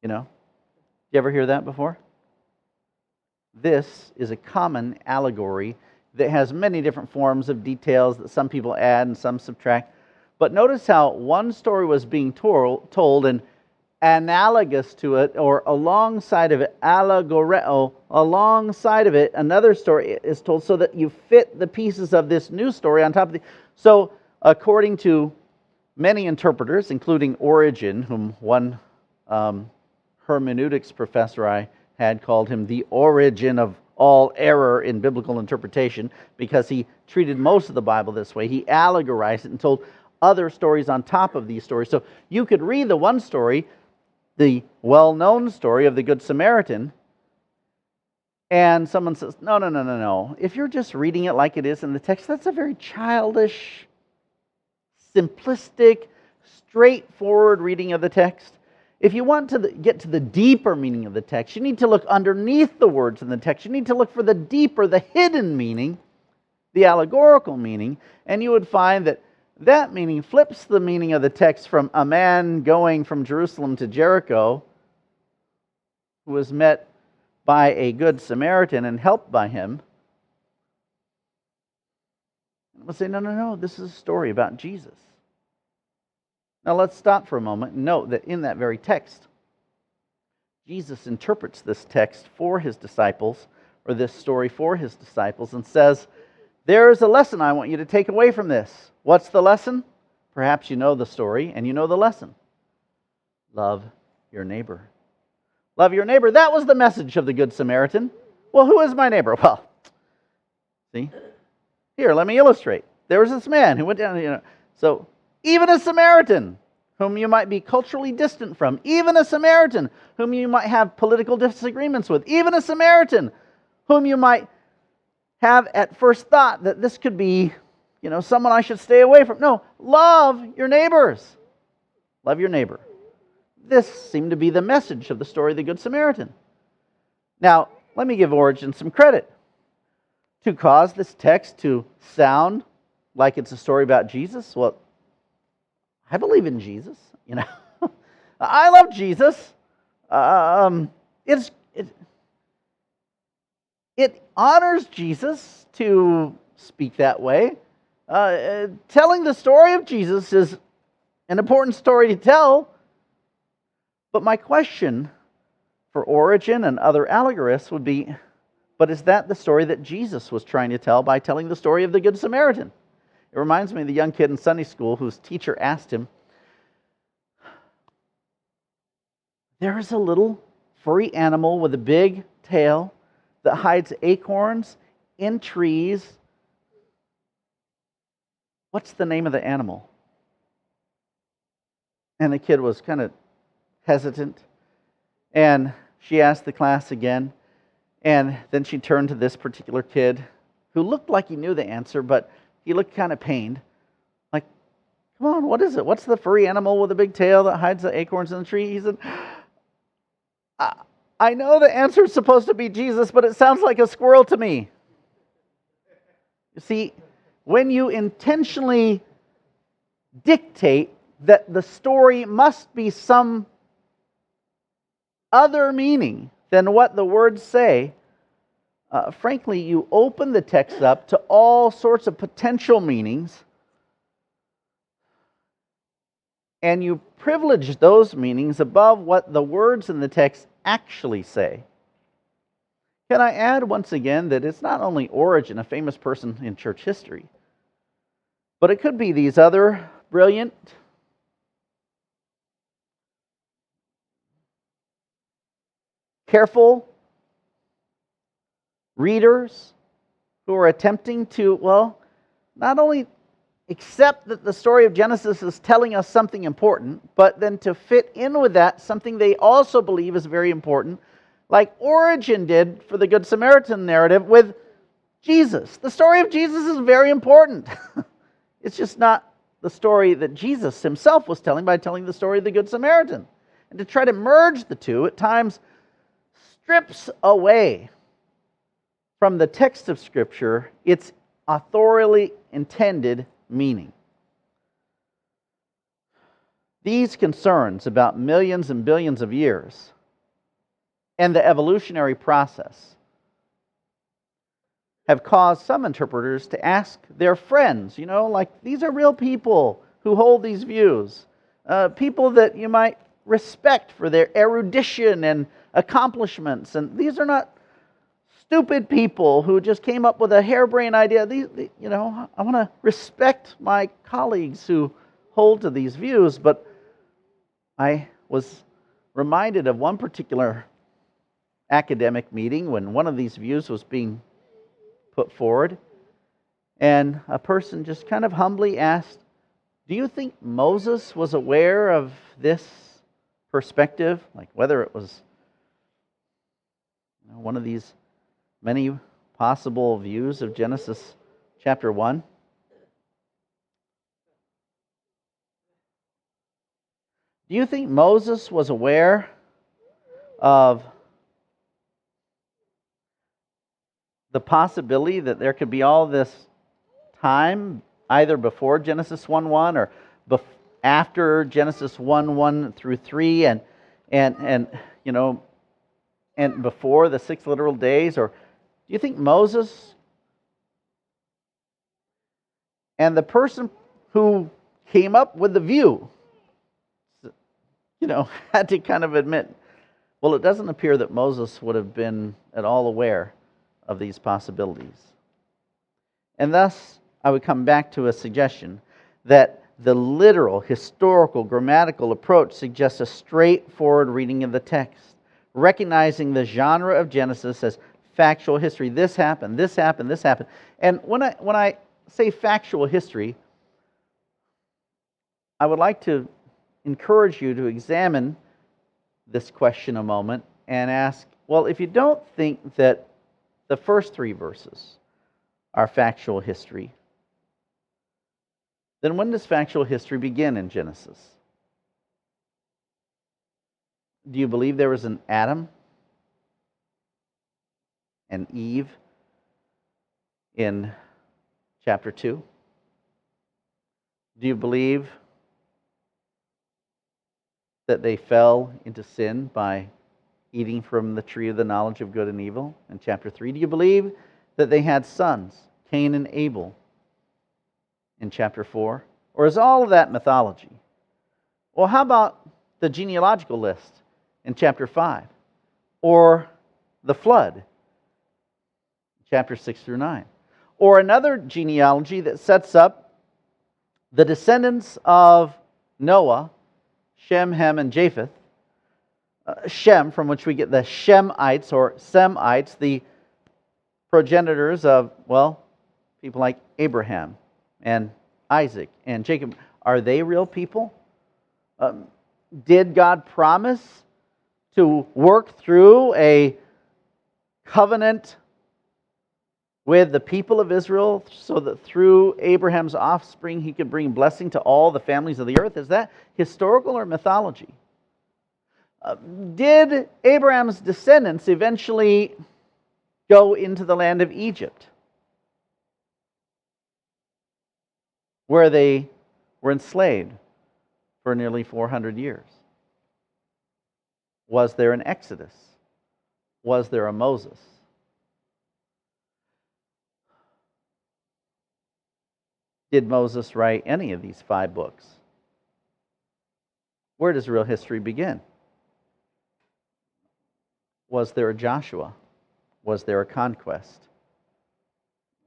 You ever hear that before? This is a common allegory that has many different forms of details that some people add and some subtract. But notice how one story was being told, and analogous to it, or alongside of it, allegoreo, alongside of it, another story is told, so that you fit the pieces of this new story on top of the... So, according to many interpreters, including Origen, whom one hermeneutics professor I had called him the origin of all error in biblical interpretation, because he treated most of the Bible this way. He allegorized it and told other stories on top of these stories. So you could read the one story, the well-known story of the Good Samaritan, and someone says, no. If you're just reading it like it is in the text, that's a very childish, simplistic, straightforward reading of the text. If you want to get to the deeper meaning of the text, you need to look underneath the words in the text. You need to look for the deeper, the hidden meaning, the allegorical meaning, and you would find that that meaning flips the meaning of the text from a man going from Jerusalem to Jericho who was met by a good Samaritan and helped by him. And we'll say, no, this is a story about Jesus. Now let's stop for a moment and note that in that very text, Jesus interprets this text for his disciples, or this story for his disciples, and says, there is a lesson I want you to take away from this. What's the lesson? Perhaps you know the story and you know the lesson. Love your neighbor. Love your neighbor. That was the message of the Good Samaritan. Well, who is my neighbor? Well, See? Here, let me illustrate. There was this man who went down, So, even a Samaritan, whom you might be culturally distant from, even a Samaritan, whom you might have political disagreements with, even a Samaritan, whom you might have at first thought that this could be, someone I should stay away from. No, love your neighbors. Love your neighbor. This seemed to be the message of the story of the Good Samaritan. Now, let me give Origen some credit. To cause this text to sound like it's a story about Jesus, well, I believe in Jesus, I love Jesus. It honors Jesus to speak that way. Telling the story of Jesus is an important story to tell. But my question for Origen and other allegorists would be, but is that the story that Jesus was trying to tell by telling the story of the Good Samaritan? It reminds me of the young kid in Sunday school whose teacher asked him, there is a little furry animal with a big tail that hides acorns in trees. What's the name of the animal? And the kid was kind of hesitant. And she asked the class again. And then she turned to this particular kid who looked like he knew the answer, but he looked kind of pained. Like, come on, what is it? What's the furry animal with a big tail that hides the acorns in the tree? He said, I know the answer is supposed to be Jesus, but it sounds like a squirrel to me. You see, when you intentionally dictate that the story must be some other meaning than what the words say, frankly, you open the text up to all sorts of potential meanings, and you privilege those meanings above what the words in the text actually say. Can I add once again that it's not only Origen, a famous person in church history, but it could be these other brilliant, careful readers who are attempting to, not only accept that the story of Genesis is telling us something important, but then to fit in with that something they also believe is very important, like Origen did for the Good Samaritan narrative with Jesus. The story of Jesus is very important. It's just not the story that Jesus himself was telling by telling the story of the Good Samaritan. And to try to merge the two at times strips away from the text of Scripture its authorially intended meaning. These concerns about millions and billions of years and the evolutionary process have caused some interpreters to ask their friends, these are real people who hold these views, people that you might respect for their erudition and accomplishments, and these are not stupid people who just came up with a harebrained idea. I want to respect my colleagues who hold to these views, but I was reminded of one particular academic meeting when one of these views was being put forward, and a person just kind of humbly asked, do you think Moses was aware of this perspective? Like whether it was one of these many possible views of Genesis chapter 1. Do you think Moses was aware of the possibility that there could be all this time either before Genesis 1:1 or after Genesis 1:1 through 3 and before the 6 literal days? Or do you think Moses and the person who came up with the view, had to kind of admit, well, it doesn't appear that Moses would have been at all aware of these possibilities. And thus, I would come back to a suggestion that the literal, historical, grammatical approach suggests a straightforward reading of the text, recognizing the genre of Genesis as factual history. This happened, this happened, this happened. And when I say factual history, I would like to encourage you to examine this question a moment and ask, well, if you don't think that the first 3 verses are factual history, then when does factual history begin in Genesis? Do you believe there was an Adam and Eve in chapter 2? Do you believe that they fell into sin by eating from the tree of the knowledge of good and evil in chapter 3? Do you believe that they had sons, Cain and Abel, in chapter 4? Or is all of that mythology? Well, how about the genealogical list in chapter 5? Or the flood, chapter 6 through 9? Or another genealogy that sets up the descendants of Noah, Shem, Ham, and Japheth. Shem, from which we get the Shemites or Semites, the progenitors of, well, people like Abraham and Isaac and Jacob. Are they real people? Did God promise to work through a covenant with the people of Israel so that through Abraham's offspring he could bring blessing to all the families of the earth? Is that historical or mythology? Did Abraham's descendants eventually go into the land of Egypt, where they were enslaved for nearly 400 years? Was there an Exodus? Was there a Moses? Did Moses write any of these 5 books? Where does real history begin? Was there a Joshua? Was there a conquest?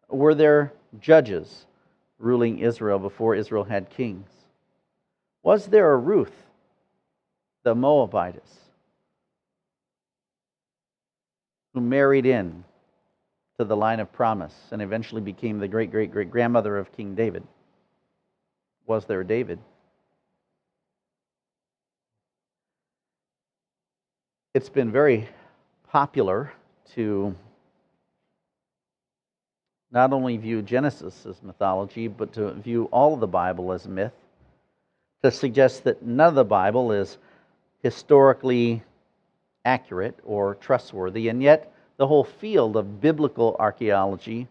Were there judges ruling Israel before Israel had kings? Was there a Ruth, the Moabitess, who married in to the line of promise and eventually became the great-great-great-grandmother of King David? Was there a David? It's been very popular to not only view Genesis as mythology, but to view all of the Bible as myth, to suggest that none of the Bible is historically accurate or trustworthy, and yet the whole field of biblical archaeology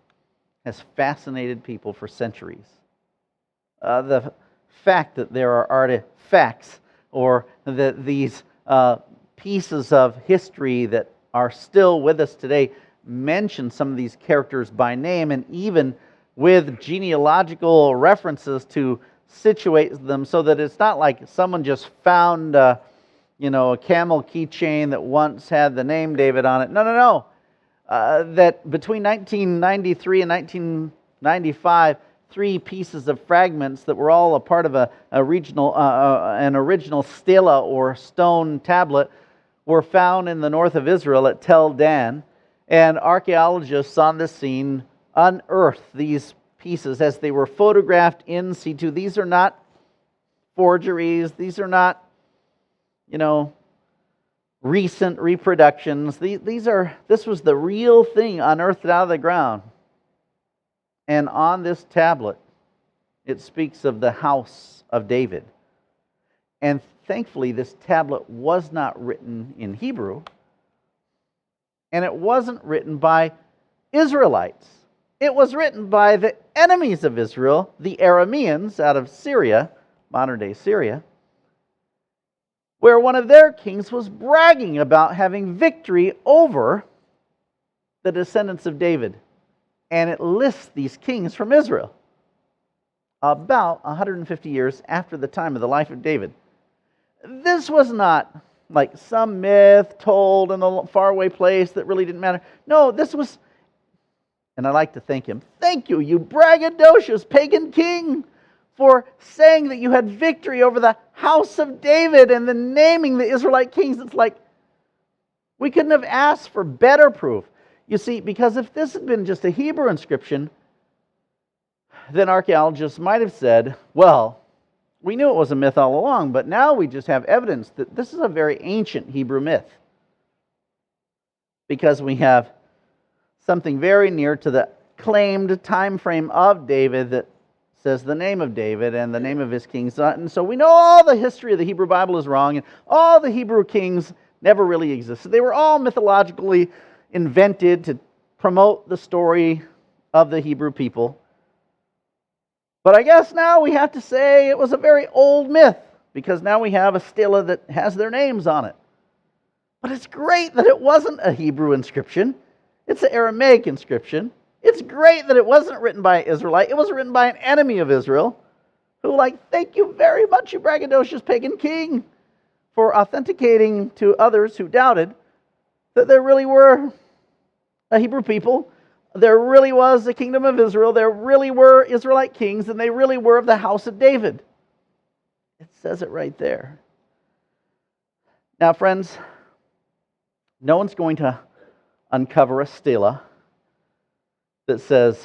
has fascinated people for centuries. The fact that there are artifacts or that these pieces of history that are still with us today mention some of these characters by name, and even with genealogical references to situate them so that it's not like someone just found a camel keychain that once had the name David on it. No. That between 1993 and 1995, 3 pieces of fragments that were all a part of an original stela or stone tablet were found in the north of Israel at Tel Dan, and archaeologists on the scene unearthed these pieces as they were photographed in situ. These are not forgeries. These are not, recent reproductions. This was the real thing unearthed out of the ground. And on this tablet, it speaks of the house of David. And thankfully, this tablet was not written in Hebrew, and it wasn't written by Israelites. It was written by the enemies of Israel, the Arameans out of Syria, modern-day Syria, where one of their kings was bragging about having victory over the descendants of David. And it lists these kings from Israel about 150 years after the time of the life of David. This was not like some myth told in a faraway place that really didn't matter. No, this was, and I like to thank him. Thank you, you braggadocious pagan king, for saying that you had victory over the house of David and then naming the Israelite kings. It's like, we couldn't have asked for better proof. You see, because if this had been just a Hebrew inscription, then archaeologists might have said, well, we knew it was a myth all along, but now we just have evidence that this is a very ancient Hebrew myth. Because we have something very near to the claimed time frame of David that says the name of David and the name of his kings. And so we know all the history of the Hebrew Bible is wrong, and all the Hebrew kings never really existed. They were all mythologically invented to promote the story of the Hebrew people. But I guess now we have to say it was a very old myth, because now we have a stela that has their names on it. But it's great that it wasn't a Hebrew inscription. It's an Aramaic inscription. It's great that it wasn't written by an Israelite. It was written by an enemy of Israel who, thank you very much, you braggadocious pagan king, for authenticating to others who doubted that there really were a Hebrew people. There really was the kingdom of Israel. There really were Israelite kings, and they really were of the house of David. It says it right there. Now, friends, no one's going to uncover a stela that says,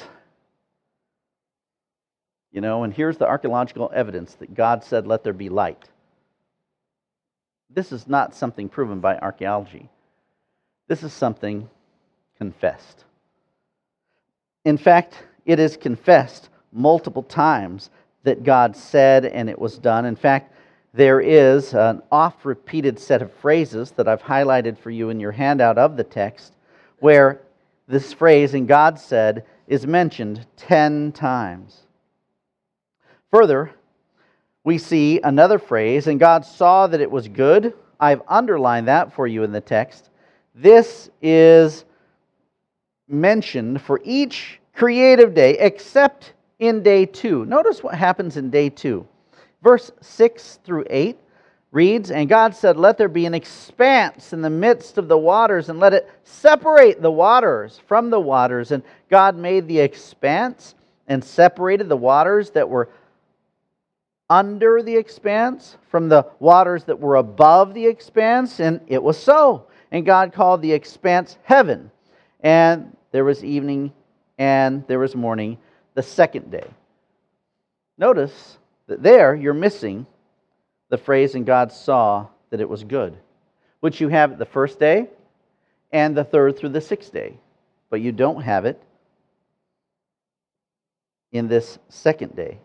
and here's the archaeological evidence that God said, let there be light. This is not something proven by archaeology. This is something confessed. In fact, it is confessed multiple times that God said and it was done. In fact, there is an oft-repeated set of phrases that I've highlighted for you in your handout of the text, where this phrase, "and God said," is mentioned 10 times. Further, we see another phrase, "and God saw that it was good." I've underlined that for you in the text. This is mentioned for each creative day except in day 2. Notice what happens in day 2. Verse 6 through 8 reads, "And God said, let there be an expanse in the midst of the waters, and let it separate the waters from the waters. And God made the expanse and separated the waters that were under the expanse from the waters that were above the expanse, and it was so. And God called the expanse heaven. And there was evening and there was morning the second day." Notice that there you're missing the phrase, "and God saw that it was good," which you have the first day and the third through the sixth day. But you don't have it in this second day.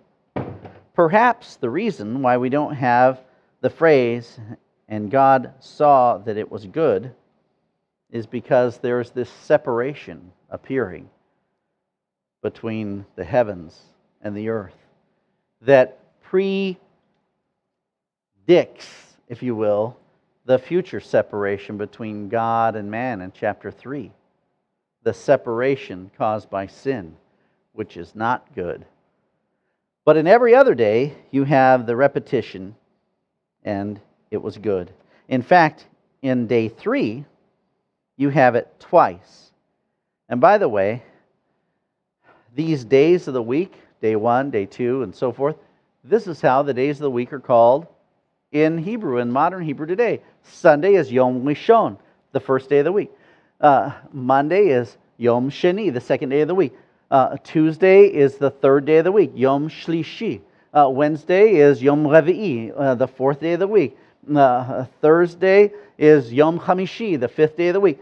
Perhaps the reason why we don't have the phrase, "and God saw that it was good," is because there's this separation appearing between the heavens and the earth that predicts, if you will, the future separation between God and man in chapter 3. The separation caused by sin, which is not good. But in every other day, you have the repetition, "and it was good." In fact, in day 3, you have it twice. And by the way, these days of the week, day 1, day 2, and so forth, this is how the days of the week are called in Hebrew, in modern Hebrew today. Sunday is Yom Rishon, the first day of the week. Monday is Yom Sheni, the second day of the week. Tuesday is the third day of the week, Yom Shlishi. Wednesday is Yom Revi'i, the fourth day of the week. Thursday is Yom Hamishi, the fifth day of the week.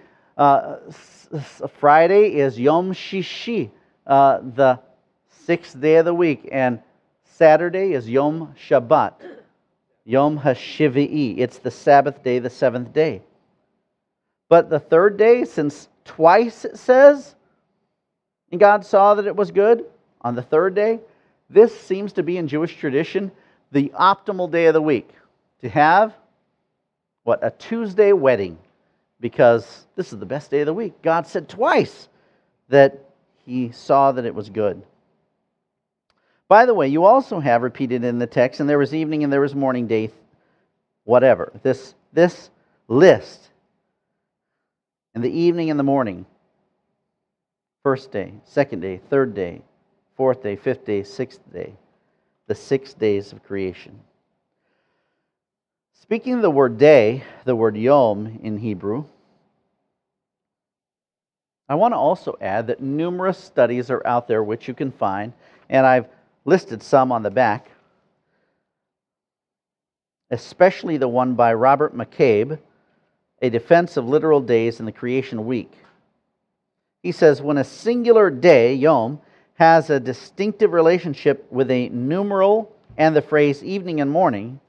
Friday is Yom Shishi, the sixth day of the week. And Saturday is Yom Shabbat, Yom HaShivi'i. It's the Sabbath day, the seventh day. But the third day, since twice it says, "and God saw that it was good," on the third day, this seems to be in Jewish tradition the optimal day of the week. To have, a Tuesday wedding. Because this is the best day of the week. God said twice that He saw that it was good. By the way, you also have repeated in the text, "and there was evening and there was morning," day, whatever. This list. In the evening and the morning. First day, second day, third day, fourth day, fifth day, sixth day. The 6 days of creation. Speaking of the word day, the word yom in Hebrew, I want to also add that numerous studies are out there which you can find, and I've listed some on the back, especially the one by Robert McCabe, A Defense of Literal Days in the Creation Week. He says, when a singular day, yom, has a distinctive relationship with a numeral and the phrase evening and morning,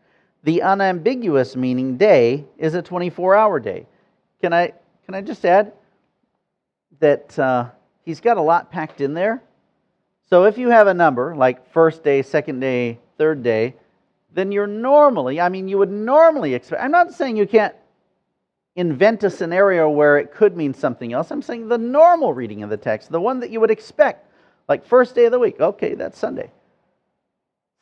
the unambiguous meaning day is a 24-hour day. Can I just add that he's got a lot packed in there? So if you have a number like first day, second day, third day, then you would normally expect, I'm not saying you can't invent a scenario where it could mean something else. I'm saying the normal reading of the text, the one that you would expect, like first day of the week, okay, that's Sunday.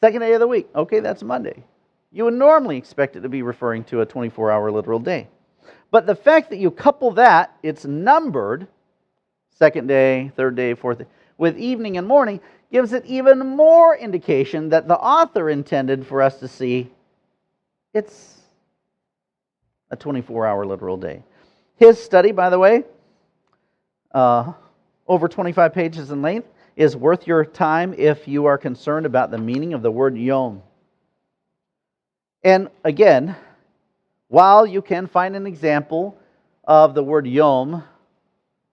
Second day of the week, okay, that's Monday. You would normally expect it to be referring to a 24-hour literal day. But the fact that you couple that, it's numbered, second day, third day, fourth day, with evening and morning, gives it even more indication that the author intended for us to see it's a 24-hour literal day. His study, by the way, over 25 pages in length, is worth your time if you are concerned about the meaning of the word yom. And again, while you can find an example of the word yom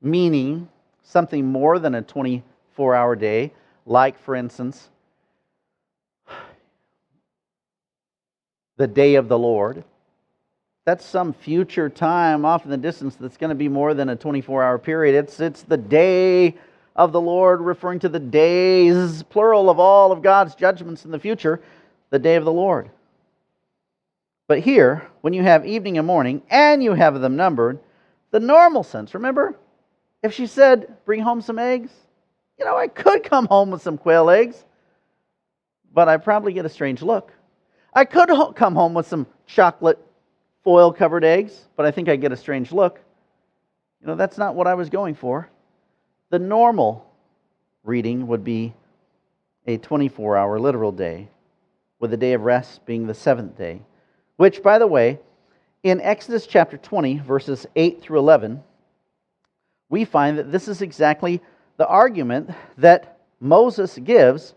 meaning something more than a 24-hour day, like, for instance, the day of the Lord, that's some future time off in the distance that's going to be more than a 24-hour period. It's the day of the Lord, referring to the days, plural, of all of God's judgments in the future, the day of the Lord. But here, when you have evening and morning, and you have them numbered, the normal sense, remember, if she said, bring home some eggs, I could come home with some quail eggs, but I'd probably get a strange look. I could come home with some chocolate foil-covered eggs, but I think I'd get a strange look. That's not what I was going for. The normal reading would be a 24-hour literal day, with the day of rest being the seventh day, which, by the way, in Exodus chapter 20, verses 8 through 11, we find that this is exactly the argument that Moses gives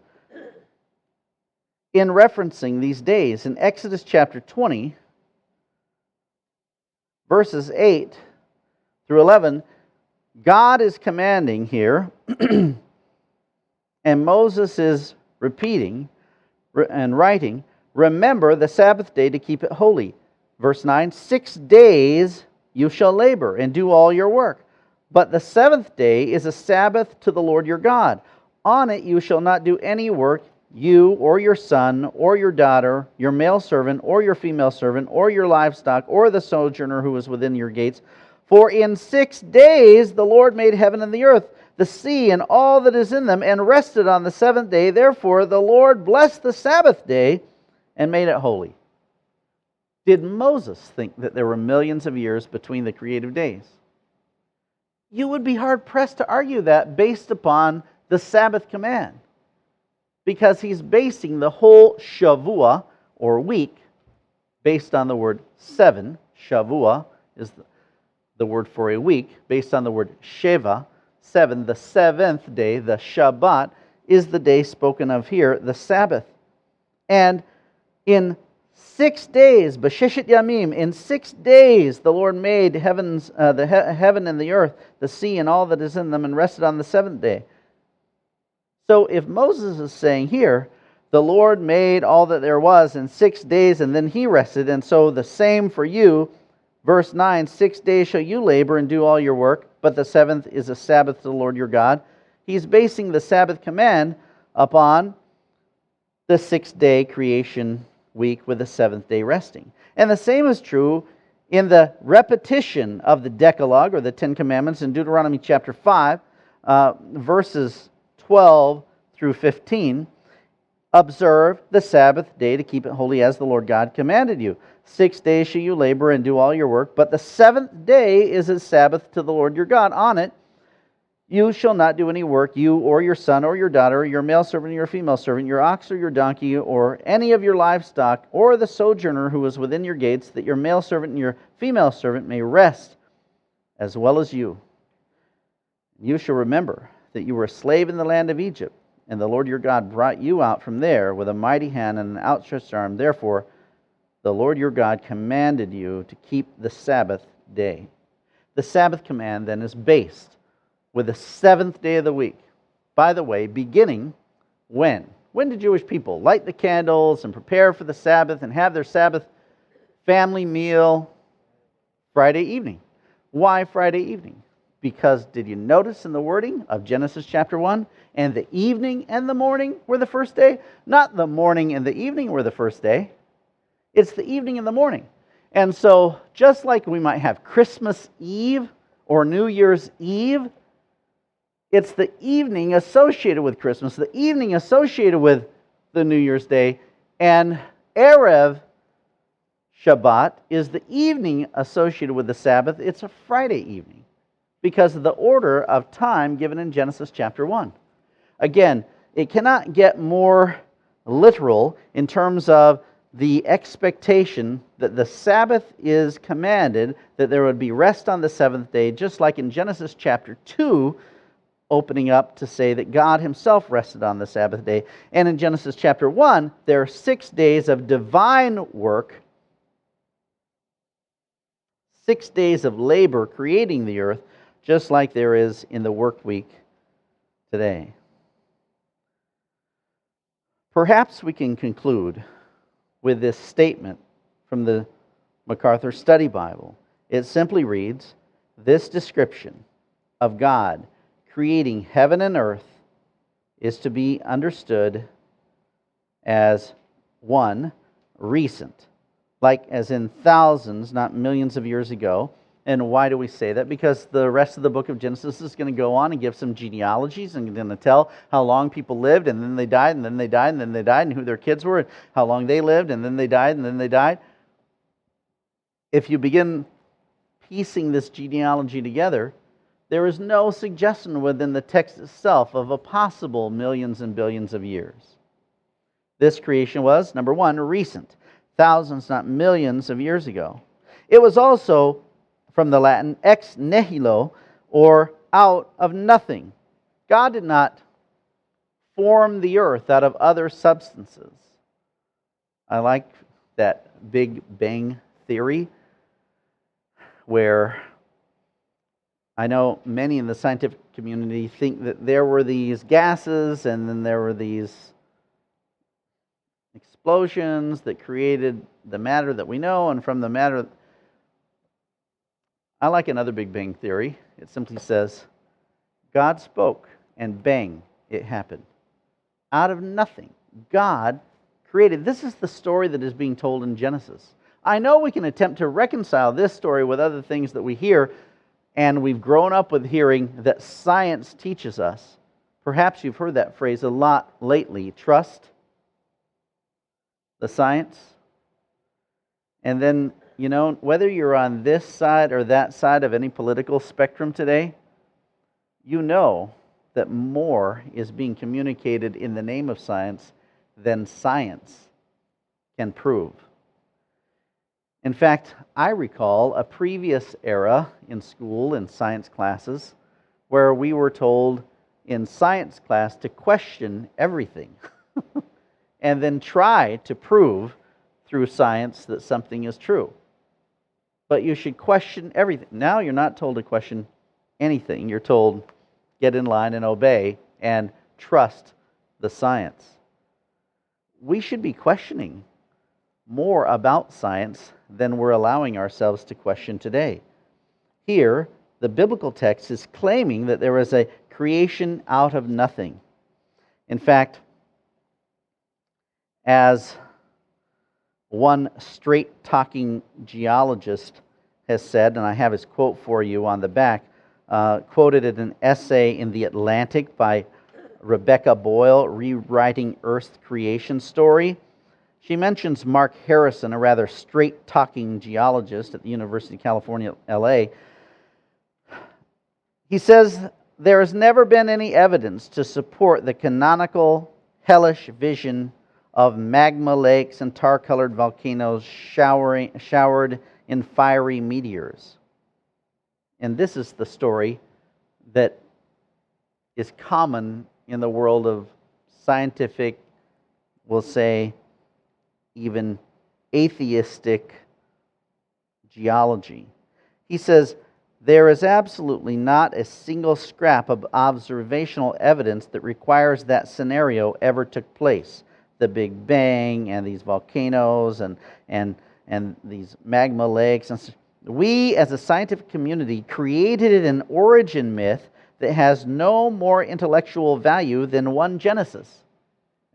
in referencing these days. In Exodus chapter 20, verses 8 through 11, God is commanding here, and Moses is repeating and writing, remember the Sabbath day to keep it holy. Verse 9, 6 days you shall labor and do all your work. But the seventh day is a Sabbath to the Lord your God. On it you shall not do any work, you or your son or your daughter, your male servant or your female servant, or your livestock, or the sojourner who is within your gates. For in 6 days the Lord made heaven and the earth, the sea and all that is in them, and rested on the seventh day. Therefore the Lord blessed the Sabbath day and made it holy. Did Moses think that there were millions of years between the creative days? You would be hard-pressed to argue that based upon the Sabbath command, because he's basing the whole Shavua, or week, based on the word seven. Shavua is the word for a week, based on the word Sheva, seven. The seventh day, the Shabbat, is the day spoken of here, the Sabbath. And in 6 days, B'sheshet Yamim, in 6 days the Lord made heaven and the earth, the sea and all that is in them, and rested on the seventh day. So if Moses is saying here, the Lord made all that there was in 6 days, and then he rested, and so the same for you, verse 9, 6 days shall you labor and do all your work, but the seventh is a Sabbath to the Lord your God. He's basing the Sabbath command upon the 6-day creation week with the seventh day resting. And the same is true in the repetition of the Decalogue, or the Ten Commandments, in Deuteronomy chapter 5, verses 12 through 15. Observe the Sabbath day to keep it holy as the Lord God commanded you. 6 days shall you labor and do all your work, but the seventh day is a Sabbath to the Lord your God. On it you shall not do any work, you or your son or your daughter, your male servant or your female servant, your ox or your donkey, or any of your livestock, or the sojourner who is within your gates, that your male servant and your female servant may rest as well as you. You shall remember that you were a slave in the land of Egypt, and the Lord your God brought you out from there with a mighty hand and an outstretched arm. Therefore, the Lord your God commanded you to keep the Sabbath day. The Sabbath command then is based with the seventh day of the week. By the way, beginning when? When did Jewish people light the candles and prepare for the Sabbath and have their Sabbath family meal? Friday evening. Why Friday evening? Because did you notice in the wording of Genesis chapter 1? And the evening and the morning were the first day? Not the morning and the evening were the first day. It's the evening and the morning. And so, just like we might have Christmas Eve or New Year's Eve, it's the evening associated with Christmas, the evening associated with the New Year's Day, and Erev Shabbat is the evening associated with the Sabbath. It's a Friday evening because of the order of time given in Genesis chapter 1. Again, it cannot get more literal in terms of the expectation that the Sabbath is commanded, that there would be rest on the seventh day, just like in Genesis chapter 2, opening up to say that God himself rested on the Sabbath day. And in Genesis chapter 1, there are 6 days of divine work, 6 days of labor creating the earth, just like there is in the work week today. Perhaps we can conclude with this statement from the MacArthur Study Bible. It simply reads, "This description of God creating heaven and earth is to be understood as, one, recent, like as in thousands, not millions of years ago." And why do we say that? Because the rest of the book of Genesis is going to go on and give some genealogies and going to tell how long people lived, and then they died, and then they died, and then they died, and who their kids were, and how long they lived, and then they died, and then they died. If you begin piecing this genealogy together, there is no suggestion within the text itself of a possible millions and billions of years. This creation was, number one, recent, thousands, not millions of years ago. It was also from the Latin ex nihilo, or out of nothing. God did not form the earth out of other substances. I like that Big Bang theory, where I know many in the scientific community think that there were these gases and then there were these explosions that created the matter that we know, and from the matter... I like another Big Bang theory. It simply says, God spoke, and bang, it happened. Out of nothing, God created. This is the story that is being told in Genesis. I know we can attempt to reconcile this story with other things that we hear, and we've grown up with hearing that science teaches us. Perhaps you've heard that phrase a lot lately. Trust the science. And then, you know, whether you're on this side or that side of any political spectrum today, you know that more is being communicated in the name of science than science can prove. In fact, I recall a previous era in school, in science classes, where we were told in science class to question everything and then try to prove through science that something is true. But you should question everything. Now you're not told to question anything. You're told, get in line and obey and trust the science. We should be questioning more about science than we're allowing ourselves to question today. Here, the biblical text is claiming that there is a creation out of nothing. In fact, as one straight-talking geologist has said, and I have his quote for you on the back, quoted in an essay in The Atlantic by Rebecca Boyle, Rewriting Earth's Creation Story. She mentions Mark Harrison, a rather straight-talking geologist at the University of California, LA. He says, there has never been any evidence to support the canonical hellish vision of magma lakes and tar-colored volcanoes showered in fiery meteors. And this is the story that is common in the world of scientific, we'll say, even atheistic geology. He says, there is absolutely not a single scrap of observational evidence that requires that scenario ever took place. The Big Bang and these volcanoes and these magma lakes. And we, as a scientific community, created an origin myth that has no more intellectual value than one Genesis.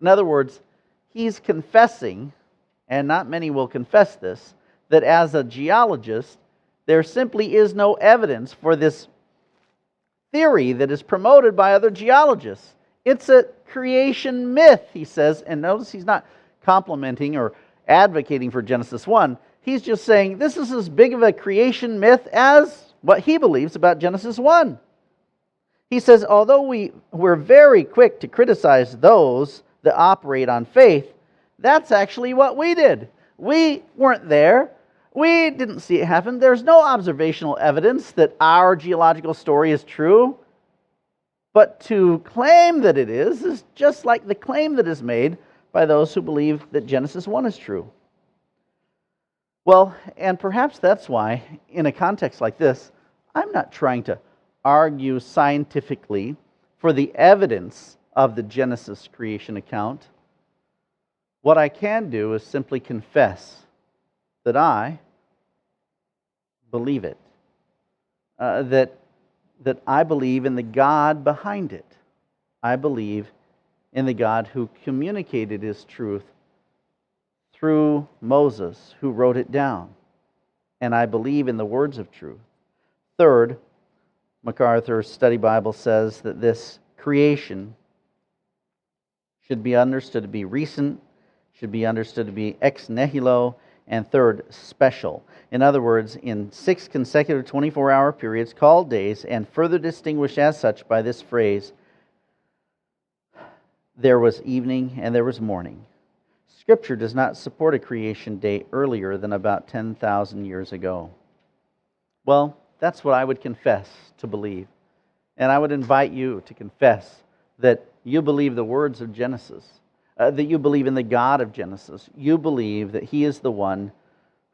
In other words, he's confessing, and not many will confess this, that as a geologist, there simply is no evidence for this theory that is promoted by other geologists. It's a creation myth, he says, and notice he's not complimenting or advocating for Genesis 1. He's just saying this is as big of a creation myth as what he believes about Genesis 1. He says, although we're very quick to criticize those that operate on faith, that's actually what we did. We weren't there. We didn't see it happen. There's no observational evidence that our geological story is true. But to claim that it is just like the claim that is made by those who believe that Genesis 1 is true. Well, and perhaps that's why, in a context like this, I'm not trying to argue scientifically for the evidence of the Genesis creation account. What I can do is simply confess that I believe it, that I believe in the God behind it. I believe in the God who communicated His truth through Moses, who wrote it down. And I believe in the words of truth. Third, MacArthur's Study Bible says that this creation should be understood to be recent, should be understood to be ex nihilo, and third, special. In other words, in 6 consecutive 24-hour periods called days, and further distinguished as such by this phrase, there was evening and there was morning. Scripture does not support a creation date earlier than about 10,000 years ago. Well, that's what I would confess to believe. And I would invite you to confess that you believe the words of Genesis, that you believe in the God of Genesis. You believe that He is the one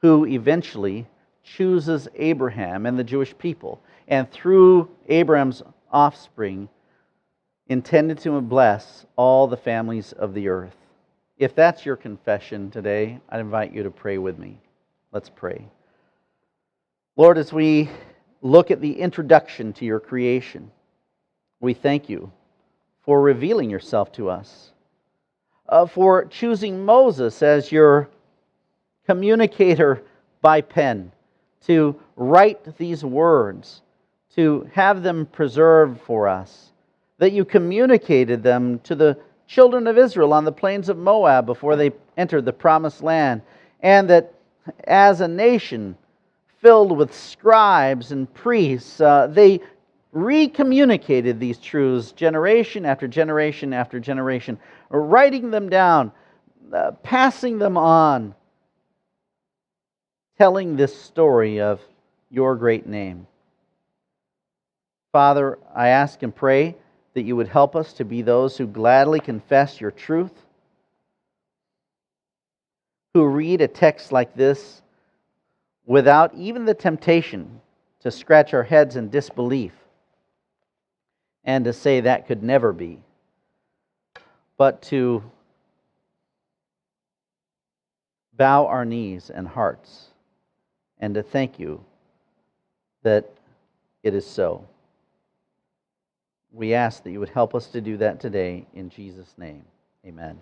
who eventually chooses Abraham and the Jewish people, and through Abraham's offspring intended to bless all the families of the earth. If that's your confession today, I'd invite you to pray with me. Let's pray. Lord, as we look at the introduction to your creation, we thank you for revealing yourself to us, for choosing Moses as your communicator by pen, to write these words, to have them preserved for us, that you communicated them to the children of Israel on the plains of Moab before they entered the promised land, and that as a nation filled with scribes and priests, they recommunicated these truths generation after generation after generation, writing them down, passing them on, telling this story of your great name. Father, I ask and pray that you would help us to be those who gladly confess your truth, who read a text like this without even the temptation to scratch our heads in disbelief and to say that could never be, but to bow our knees and hearts and to thank you that it is so. We ask that you would help us to do that today in Jesus' name. Amen.